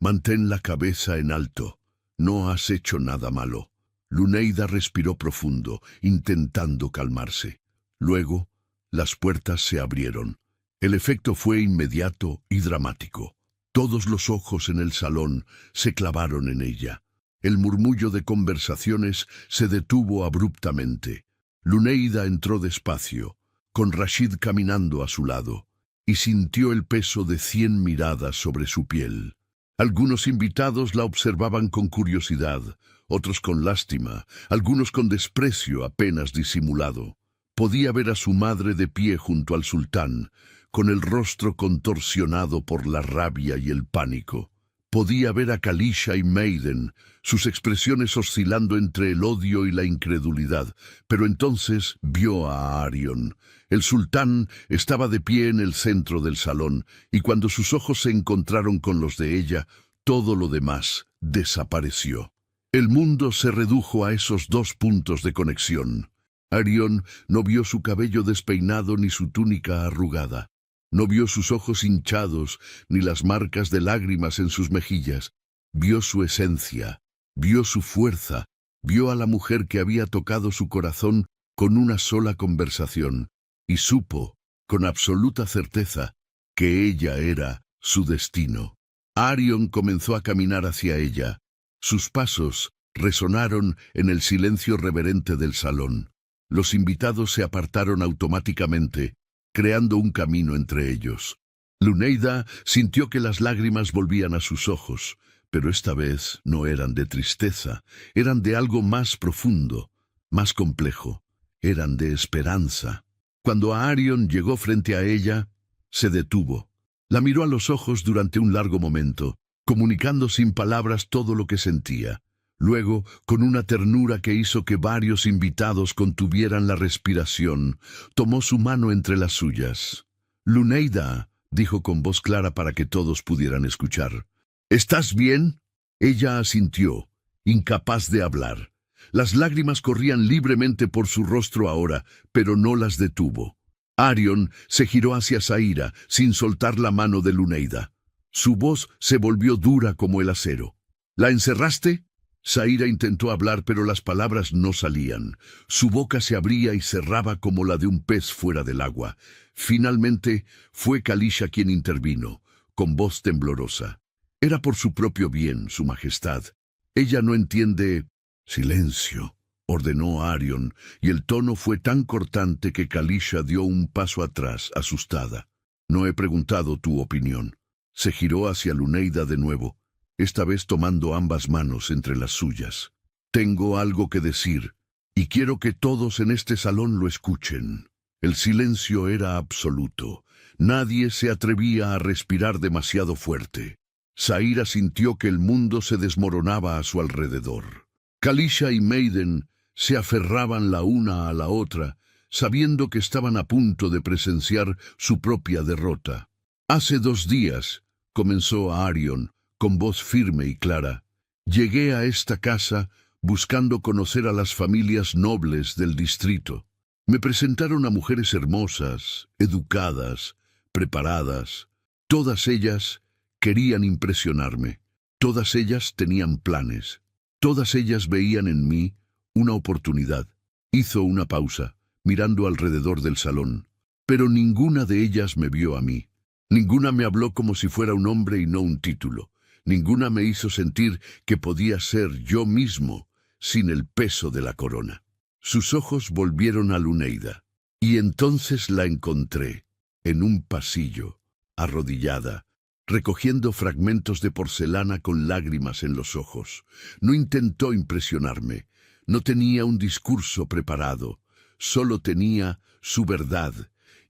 «Mantén la cabeza en alto. No has hecho nada malo». Luneida respiró profundo, intentando calmarse. Luego, las puertas se abrieron. El efecto fue inmediato y dramático. Todos los ojos en el salón se clavaron en ella. El murmullo de conversaciones se detuvo abruptamente. Luneida entró despacio, con Rashid caminando a su lado, y sintió el peso de 100 miradas sobre su piel. Algunos invitados la observaban con curiosidad, otros con lástima, algunos con desprecio apenas disimulado. Podía ver a su madre de pie junto al sultán, con el rostro contorsionado por la rabia y el pánico. Podía ver a Kalisha y Maiden, sus expresiones oscilando entre el odio y la incredulidad, pero entonces vio a Arion. El sultán estaba de pie en el centro del salón, y cuando sus ojos se encontraron con los de ella, todo lo demás desapareció. El mundo se redujo a esos 2 puntos de conexión. Arion no vio su cabello despeinado ni su túnica arrugada. No vio sus ojos hinchados ni las marcas de lágrimas en sus mejillas. Vio su esencia, vio su fuerza, vio a la mujer que había tocado su corazón con una sola conversación, y supo, con absoluta certeza, que ella era su destino. Arion comenzó a caminar hacia ella. Sus pasos resonaron en el silencio reverente del salón. Los invitados se apartaron automáticamente, creando un camino entre ellos. Luneida sintió que las lágrimas volvían a sus ojos, pero esta vez no eran de tristeza, eran de algo más profundo, más complejo, eran de esperanza. Cuando Arion llegó frente a ella, se detuvo. La miró a los ojos durante un largo momento, comunicando sin palabras todo lo que sentía. Luego, con una ternura que hizo que varios invitados contuvieran la respiración, tomó su mano entre las suyas. «Luneida», dijo con voz clara para que todos pudieran escuchar. «¿Estás bien?» Ella asintió, incapaz de hablar. Las lágrimas corrían libremente por su rostro ahora, pero no las detuvo. Arion se giró hacia Zaira, sin soltar la mano de Luneida. Su voz se volvió dura como el acero. «¿La encerraste?» Zaira intentó hablar, pero las palabras no salían. Su boca se abría y cerraba como la de un pez fuera del agua. Finalmente, fue Kalisha quien intervino, con voz temblorosa. «Era por su propio bien, su majestad. Ella no entiende...» «Silencio», ordenó Arion, y el tono fue tan cortante que Kalisha dio un paso atrás, asustada. No he preguntado tu opinión. Se giró hacia Luneida de nuevo, esta vez tomando ambas manos entre las suyas. Tengo algo que decir, y quiero que todos en este salón lo escuchen. El silencio era absoluto. Nadie se atrevía a respirar demasiado fuerte. Zaira sintió que el mundo se desmoronaba a su alrededor. Kalisha y Maiden se aferraban la una a la otra, sabiendo que estaban a punto de presenciar su propia derrota. Hace 2 días, comenzó Arion, con voz firme y clara, llegué a esta casa buscando conocer a las familias nobles del distrito. Me presentaron a mujeres hermosas, educadas, preparadas. Todas ellas querían impresionarme. Todas ellas tenían planes. Todas ellas veían en mí una oportunidad. Hizo una pausa, mirando alrededor del salón. Pero ninguna de ellas me vio a mí. Ninguna me habló como si fuera un hombre y no un título. Ninguna me hizo sentir que podía ser yo mismo sin el peso de la corona. Sus ojos volvieron a Luneida, y entonces la encontré, en un pasillo, arrodillada, recogiendo fragmentos de porcelana con lágrimas en los ojos. No intentó impresionarme, no tenía un discurso preparado, solo tenía su verdad,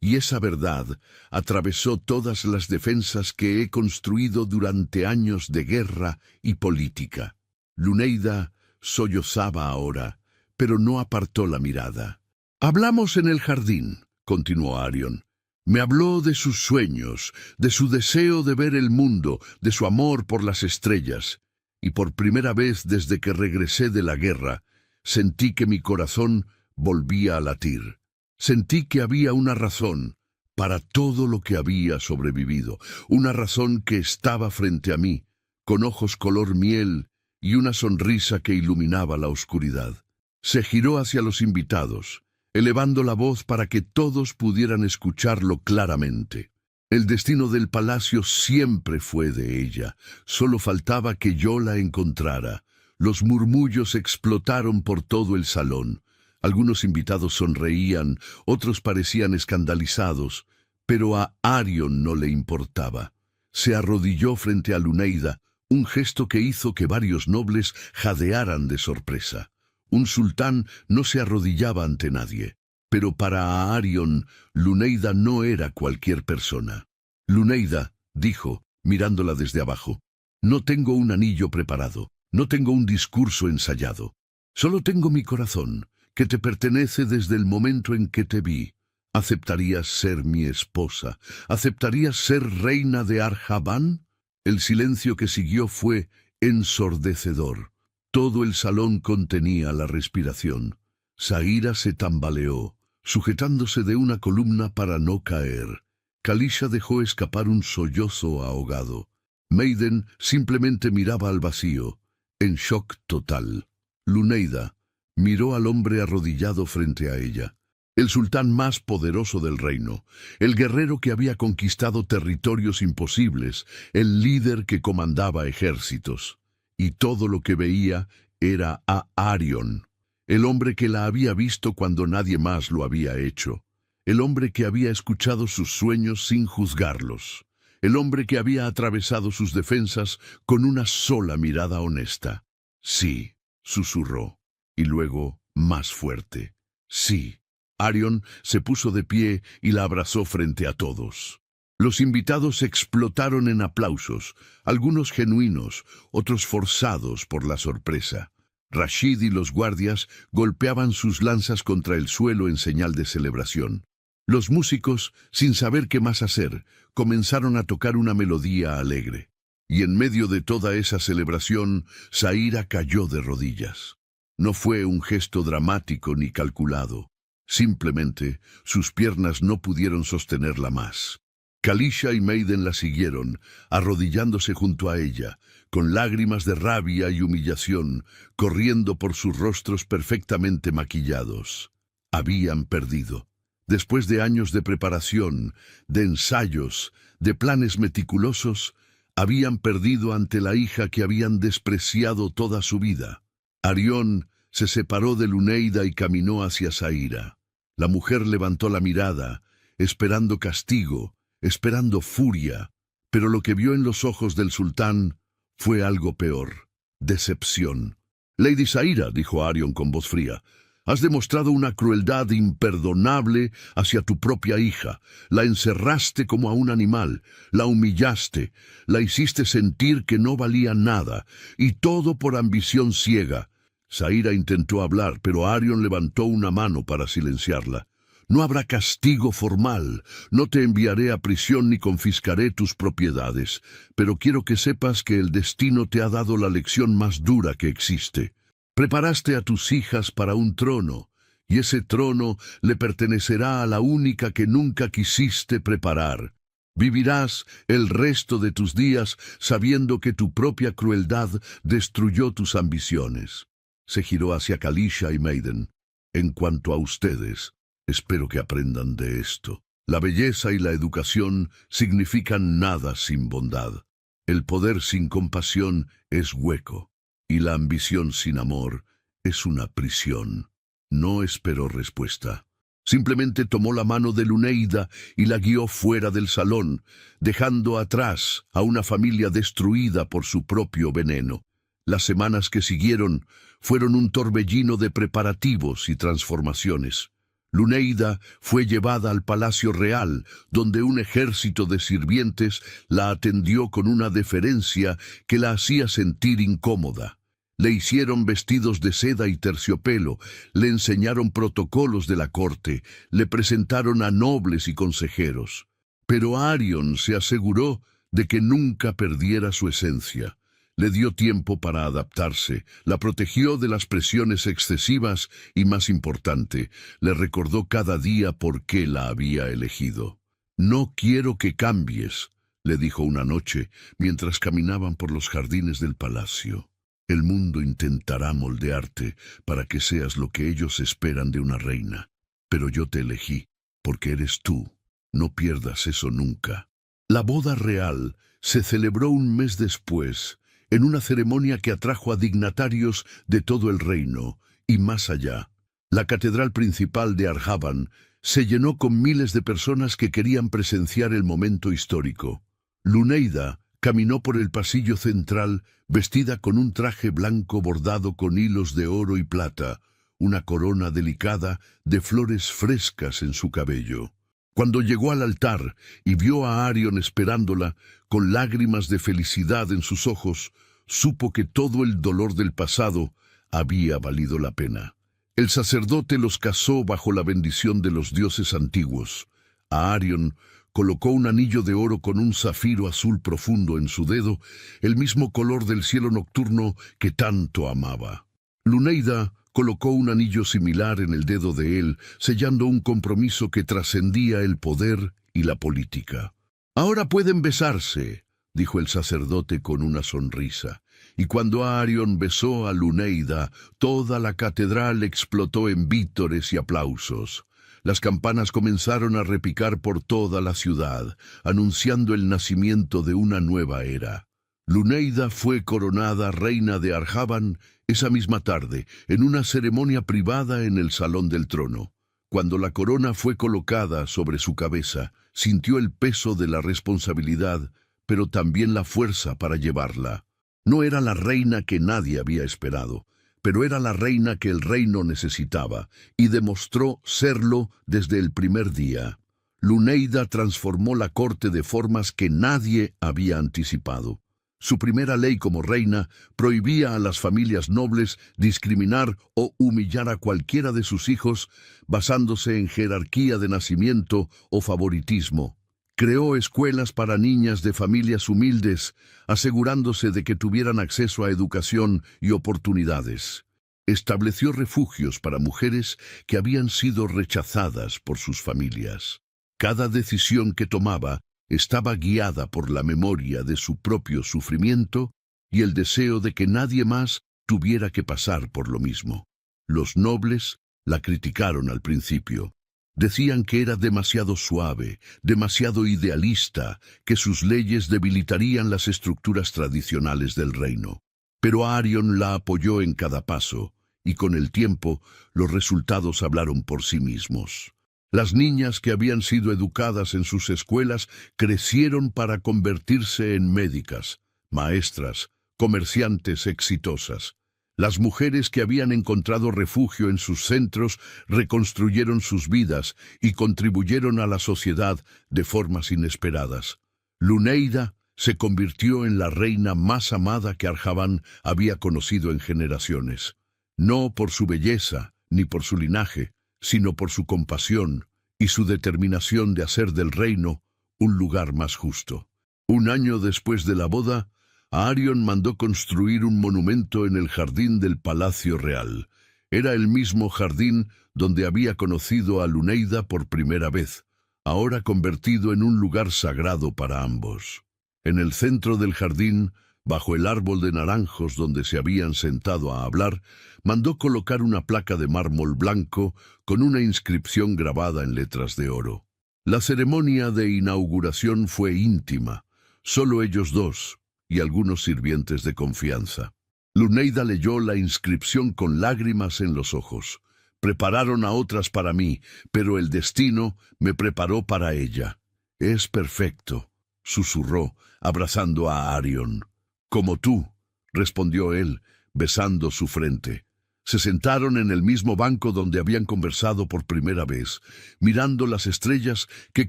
y esa verdad atravesó todas las defensas que he construido durante años de guerra y política. Luneida sollozaba ahora, pero no apartó la mirada. Hablamos en el jardín, continuó Arion. Me habló de sus sueños, de su deseo de ver el mundo, de su amor por las estrellas, y por primera vez desde que regresé de la guerra, sentí que mi corazón volvía a latir. Sentí que había una razón para todo lo que había sobrevivido, una razón que estaba frente a mí, con ojos color miel y una sonrisa que iluminaba la oscuridad. Se giró hacia los invitados, elevando la voz para que todos pudieran escucharlo claramente. El destino del palacio siempre fue de ella, solo faltaba que yo la encontrara. Los murmullos explotaron por todo el salón. Algunos invitados sonreían, otros parecían escandalizados, pero a Arion no le importaba. Se arrodilló frente a Luneida, un gesto que hizo que varios nobles jadearan de sorpresa. Un sultán no se arrodillaba ante nadie, pero para Arion, Luneida no era cualquier persona. Luneida, dijo, mirándola desde abajo, no tengo un anillo preparado, no tengo un discurso ensayado, solo tengo mi corazón, que te pertenece desde el momento en que te vi. ¿Aceptarías ser mi esposa? ¿Aceptarías ser reina de Arjabán? El silencio que siguió fue ensordecedor. Todo el salón contenía la respiración. Zaira se tambaleó, sujetándose de una columna para no caer. Kalisha dejó escapar un sollozo ahogado. Maiden simplemente miraba al vacío, en shock total. Luneida miró al hombre arrodillado frente a ella, el sultán más poderoso del reino, el guerrero que había conquistado territorios imposibles, el líder que comandaba ejércitos. Y todo lo que veía era a Arion, el hombre que la había visto cuando nadie más lo había hecho, el hombre que había escuchado sus sueños sin juzgarlos, el hombre que había atravesado sus defensas con una sola mirada honesta. Sí, susurró, y luego más fuerte. Sí. Arion se puso de pie y la abrazó frente a todos. Los invitados explotaron en aplausos, algunos genuinos, otros forzados por la sorpresa. Rashid y los guardias golpeaban sus lanzas contra el suelo en señal de celebración. Los músicos, sin saber qué más hacer, comenzaron a tocar una melodía alegre. Y en medio de toda esa celebración, Zaira cayó de rodillas. No fue un gesto dramático ni calculado. Simplemente, sus piernas no pudieron sostenerla más. Kalisha y Maiden la siguieron, arrodillándose junto a ella, con lágrimas de rabia y humillación, corriendo por sus rostros perfectamente maquillados. Habían perdido. Después de años de preparación, de ensayos, de planes meticulosos, habían perdido ante la hija que habían despreciado toda su vida. Arion Se separó de Luneida y caminó hacia Zaira. La mujer levantó la mirada, esperando castigo, esperando furia, pero lo que vio en los ojos del sultán fue algo peor: decepción. «Lady Zaira», dijo Arion con voz fría, «has demostrado una crueldad imperdonable hacia tu propia hija. La encerraste como a un animal, la humillaste, la hiciste sentir que no valía nada, y todo por ambición ciega». Zaira intentó hablar, pero Arion levantó una mano para silenciarla. «No habrá castigo formal, no te enviaré a prisión ni confiscaré tus propiedades, pero quiero que sepas que el destino te ha dado la lección más dura que existe. Preparaste a tus hijas para un trono, y ese trono le pertenecerá a la única que nunca quisiste preparar. Vivirás el resto de tus días sabiendo que tu propia crueldad destruyó tus ambiciones». Se giró hacia Kalisha y Maiden. «En cuanto a ustedes, espero que aprendan de esto. La belleza y la educación significan nada sin bondad. El poder sin compasión es hueco, y la ambición sin amor es una prisión». No esperó respuesta. Simplemente tomó la mano de Luneida y la guió fuera del salón, dejando atrás a una familia destruida por su propio veneno. Las semanas que siguieron fueron un torbellino de preparativos y transformaciones. Luneida fue llevada al Palacio Real, donde un ejército de sirvientes la atendió con una deferencia que la hacía sentir incómoda. Le hicieron vestidos de seda y terciopelo, le enseñaron protocolos de la corte, le presentaron a nobles y consejeros. Pero Arion se aseguró de que nunca perdiera su esencia. Le dio tiempo para adaptarse, la protegió de las presiones excesivas y, más importante, le recordó cada día por qué la había elegido. «No quiero que cambies», le dijo una noche mientras caminaban por los jardines del palacio. «El mundo intentará moldearte para que seas lo que ellos esperan de una reina, pero yo te elegí porque eres tú. No pierdas eso nunca». La boda real se celebró un mes después, en una ceremonia que atrajo a dignatarios de todo el reino y más allá. La catedral principal de Arjaban se llenó con miles de personas que querían presenciar el momento histórico. Luneida caminó por el pasillo central vestida con un traje blanco bordado con hilos de oro y plata, una corona delicada de flores frescas en su cabello. Cuando llegó al altar y vio a Arion esperándola, con lágrimas de felicidad en sus ojos, supo que todo el dolor del pasado había valido la pena. El sacerdote los casó bajo la bendición de los dioses antiguos. A Arion colocó un anillo de oro con un zafiro azul profundo en su dedo, el mismo color del cielo nocturno que tanto amaba. Luneida colocó un anillo similar en el dedo de él, sellando un compromiso que trascendía el poder y la política. «Ahora pueden besarse», dijo el sacerdote con una sonrisa. Y cuando Arion besó a Luneida, toda la catedral explotó en vítores y aplausos. Las campanas comenzaron a repicar por toda la ciudad, anunciando el nacimiento de una nueva era. Luneida fue coronada reina de Arjaban esa misma tarde, en una ceremonia privada en el Salón del Trono. Cuando la corona fue colocada sobre su cabeza, sintió el peso de la responsabilidad, pero también la fuerza para llevarla. No era la reina que nadie había esperado, pero era la reina que el reino necesitaba, y demostró serlo desde el primer día. Luneida transformó la corte de formas que nadie había anticipado. Su primera ley como reina prohibía a las familias nobles discriminar o humillar a cualquiera de sus hijos basándose en jerarquía de nacimiento o favoritismo. Creó escuelas para niñas de familias humildes, asegurándose de que tuvieran acceso a educación y oportunidades. Estableció refugios para mujeres que habían sido rechazadas por sus familias. Cada decisión que tomaba estaba guiada por la memoria de su propio sufrimiento y el deseo de que nadie más tuviera que pasar por lo mismo. Los nobles la criticaron al principio. Decían que era demasiado suave, demasiado idealista, que sus leyes debilitarían las estructuras tradicionales del reino. Pero Arion la apoyó en cada paso, y con el tiempo los resultados hablaron por sí mismos. Las niñas que habían sido educadas en sus escuelas crecieron para convertirse en médicas, maestras, comerciantes exitosas. Las mujeres que habían encontrado refugio en sus centros reconstruyeron sus vidas y contribuyeron a la sociedad de formas inesperadas. Luneida se convirtió en la reina más amada que Arjabán había conocido en generaciones. No por su belleza ni por su linaje, sino por su compasión y su determinación de hacer del reino un lugar más justo. Un año después de la boda, Arion mandó construir un monumento en el jardín del Palacio Real. Era el mismo jardín donde había conocido a Luneida por primera vez, ahora convertido en un lugar sagrado para ambos. En el centro del jardín, bajo el árbol de naranjos donde se habían sentado a hablar, mandó colocar una placa de mármol blanco con una inscripción grabada en letras de oro. La ceremonia de inauguración fue íntima, solo ellos dos y algunos sirvientes de confianza. Luneida leyó la inscripción con lágrimas en los ojos. Prepararon a otras para mí, pero el destino me preparó para ella. Es perfecto, susurró, abrazando a Arion. Como tú, respondió él, besando su frente. Se sentaron en el mismo banco donde habían conversado por primera vez, mirando las estrellas que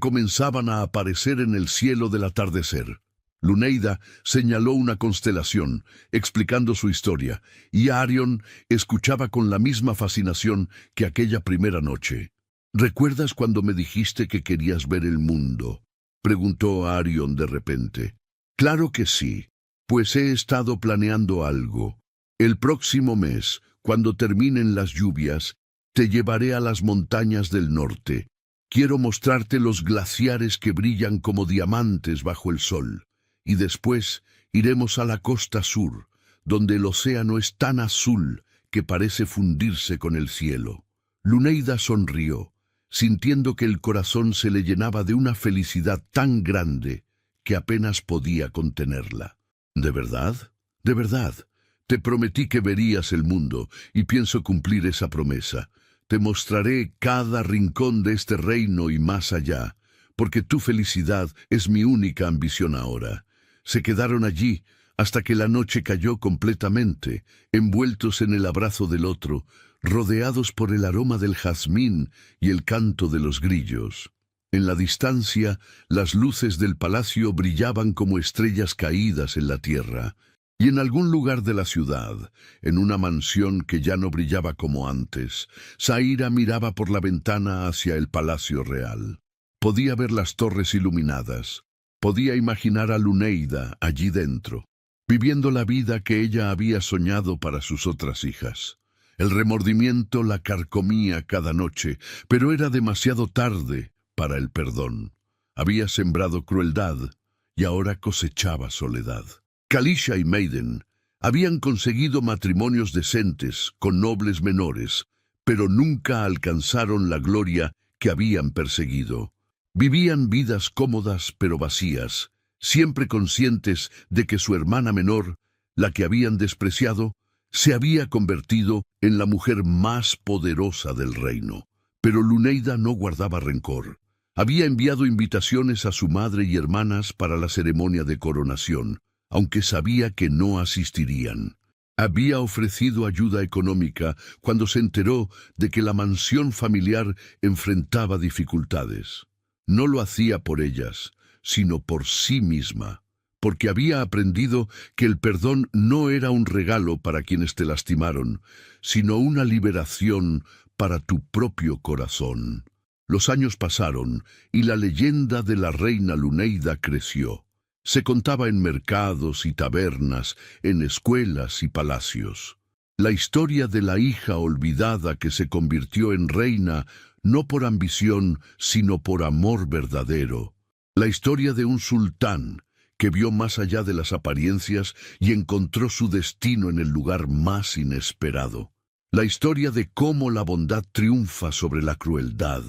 comenzaban a aparecer en el cielo del atardecer. Luneida señaló una constelación, explicando su historia, y Arion escuchaba con la misma fascinación que aquella primera noche. ¿Recuerdas cuando me dijiste que querías ver el mundo?, preguntó Arion de repente. Claro que sí, pues he estado planeando algo. El próximo mes, cuando terminen las lluvias, te llevaré a las montañas del norte. Quiero mostrarte los glaciares que brillan como diamantes bajo el sol. Y después iremos a la costa sur, donde el océano es tan azul que parece fundirse con el cielo. Luneida sonrió, sintiendo que el corazón se le llenaba de una felicidad tan grande que apenas podía contenerla. ¿De verdad? De verdad. Te prometí que verías el mundo, y pienso cumplir esa promesa. Te mostraré cada rincón de este reino y más allá, porque tu felicidad es mi única ambición ahora. Se quedaron allí hasta que la noche cayó completamente, envueltos en el abrazo del otro, rodeados por el aroma del jazmín y el canto de los grillos. En la distancia, las luces del palacio brillaban como estrellas caídas en la tierra, y en algún lugar de la ciudad, en una mansión que ya no brillaba como antes, Zaira miraba por la ventana hacia el Palacio Real. Podía ver las torres iluminadas. Podía imaginar a Luneida allí dentro, viviendo la vida que ella había soñado para sus otras hijas. El remordimiento la carcomía cada noche, pero era demasiado tarde para el perdón. Había sembrado crueldad y ahora cosechaba soledad. Kalisha y Maiden habían conseguido matrimonios decentes con nobles menores, pero nunca alcanzaron la gloria que habían perseguido. Vivían vidas cómodas pero vacías, siempre conscientes de que su hermana menor, la que habían despreciado, se había convertido en la mujer más poderosa del reino. Pero Luneida no guardaba rencor. Había enviado invitaciones a su madre y hermanas para la ceremonia de coronación, aunque sabía que no asistirían. Había ofrecido ayuda económica cuando se enteró de que la mansión familiar enfrentaba dificultades. No lo hacía por ellas, sino por sí misma, porque había aprendido que el perdón no era un regalo para quienes te lastimaron, sino una liberación para tu propio corazón. Los años pasaron y la leyenda de la reina Luneida creció. Se contaba en mercados y tabernas, en escuelas y palacios. La historia de la hija olvidada que se convirtió en reina no por ambición, sino por amor verdadero. La historia de un sultán que vio más allá de las apariencias y encontró su destino en el lugar más inesperado. La historia de cómo la bondad triunfa sobre la crueldad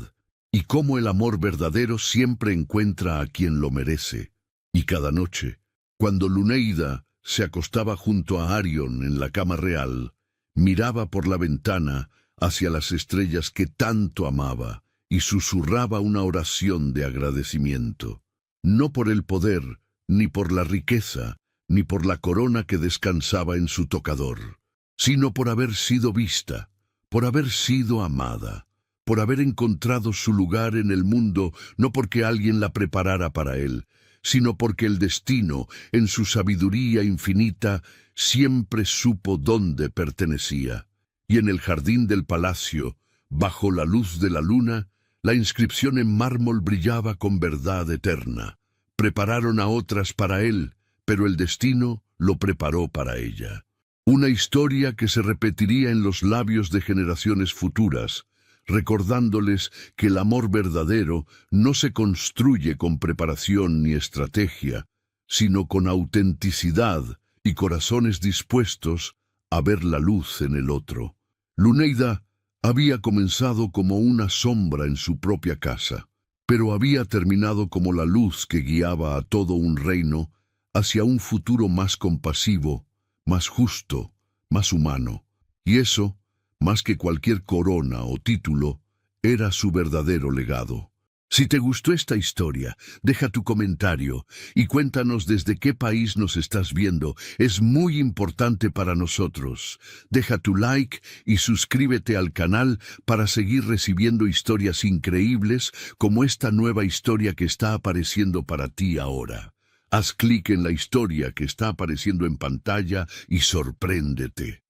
y cómo el amor verdadero siempre encuentra a quien lo merece. Y cada noche, cuando Luneida se acostaba junto a Arion en la cama real, miraba por la ventana hacia las estrellas que tanto amaba y susurraba una oración de agradecimiento. No por el poder, ni por la riqueza, ni por la corona que descansaba en su tocador, sino por haber sido vista, por haber sido amada, por haber encontrado su lugar en el mundo, no porque alguien la preparara para él, sino porque el destino, en su sabiduría infinita, siempre supo dónde pertenecía. Y en el jardín del palacio, bajo la luz de la luna, la inscripción en mármol brillaba con verdad eterna. Prepararon a otras para él, pero el destino lo preparó para ella. Una historia que se repetiría en los labios de generaciones futuras, recordándoles que el amor verdadero no se construye con preparación ni estrategia, sino con autenticidad y corazones dispuestos a ver la luz en el otro. Luneida había comenzado como una sombra en su propia casa, pero había terminado como la luz que guiaba a todo un reino hacia un futuro más compasivo, más justo, más humano. Y eso, más que cualquier corona o título, era su verdadero legado. Si te gustó esta historia, deja tu comentario y cuéntanos desde qué país nos estás viendo. Es muy importante para nosotros. Deja tu like y suscríbete al canal para seguir recibiendo historias increíbles como esta nueva historia que está apareciendo para ti ahora. Haz clic en la historia que está apareciendo en pantalla y sorpréndete.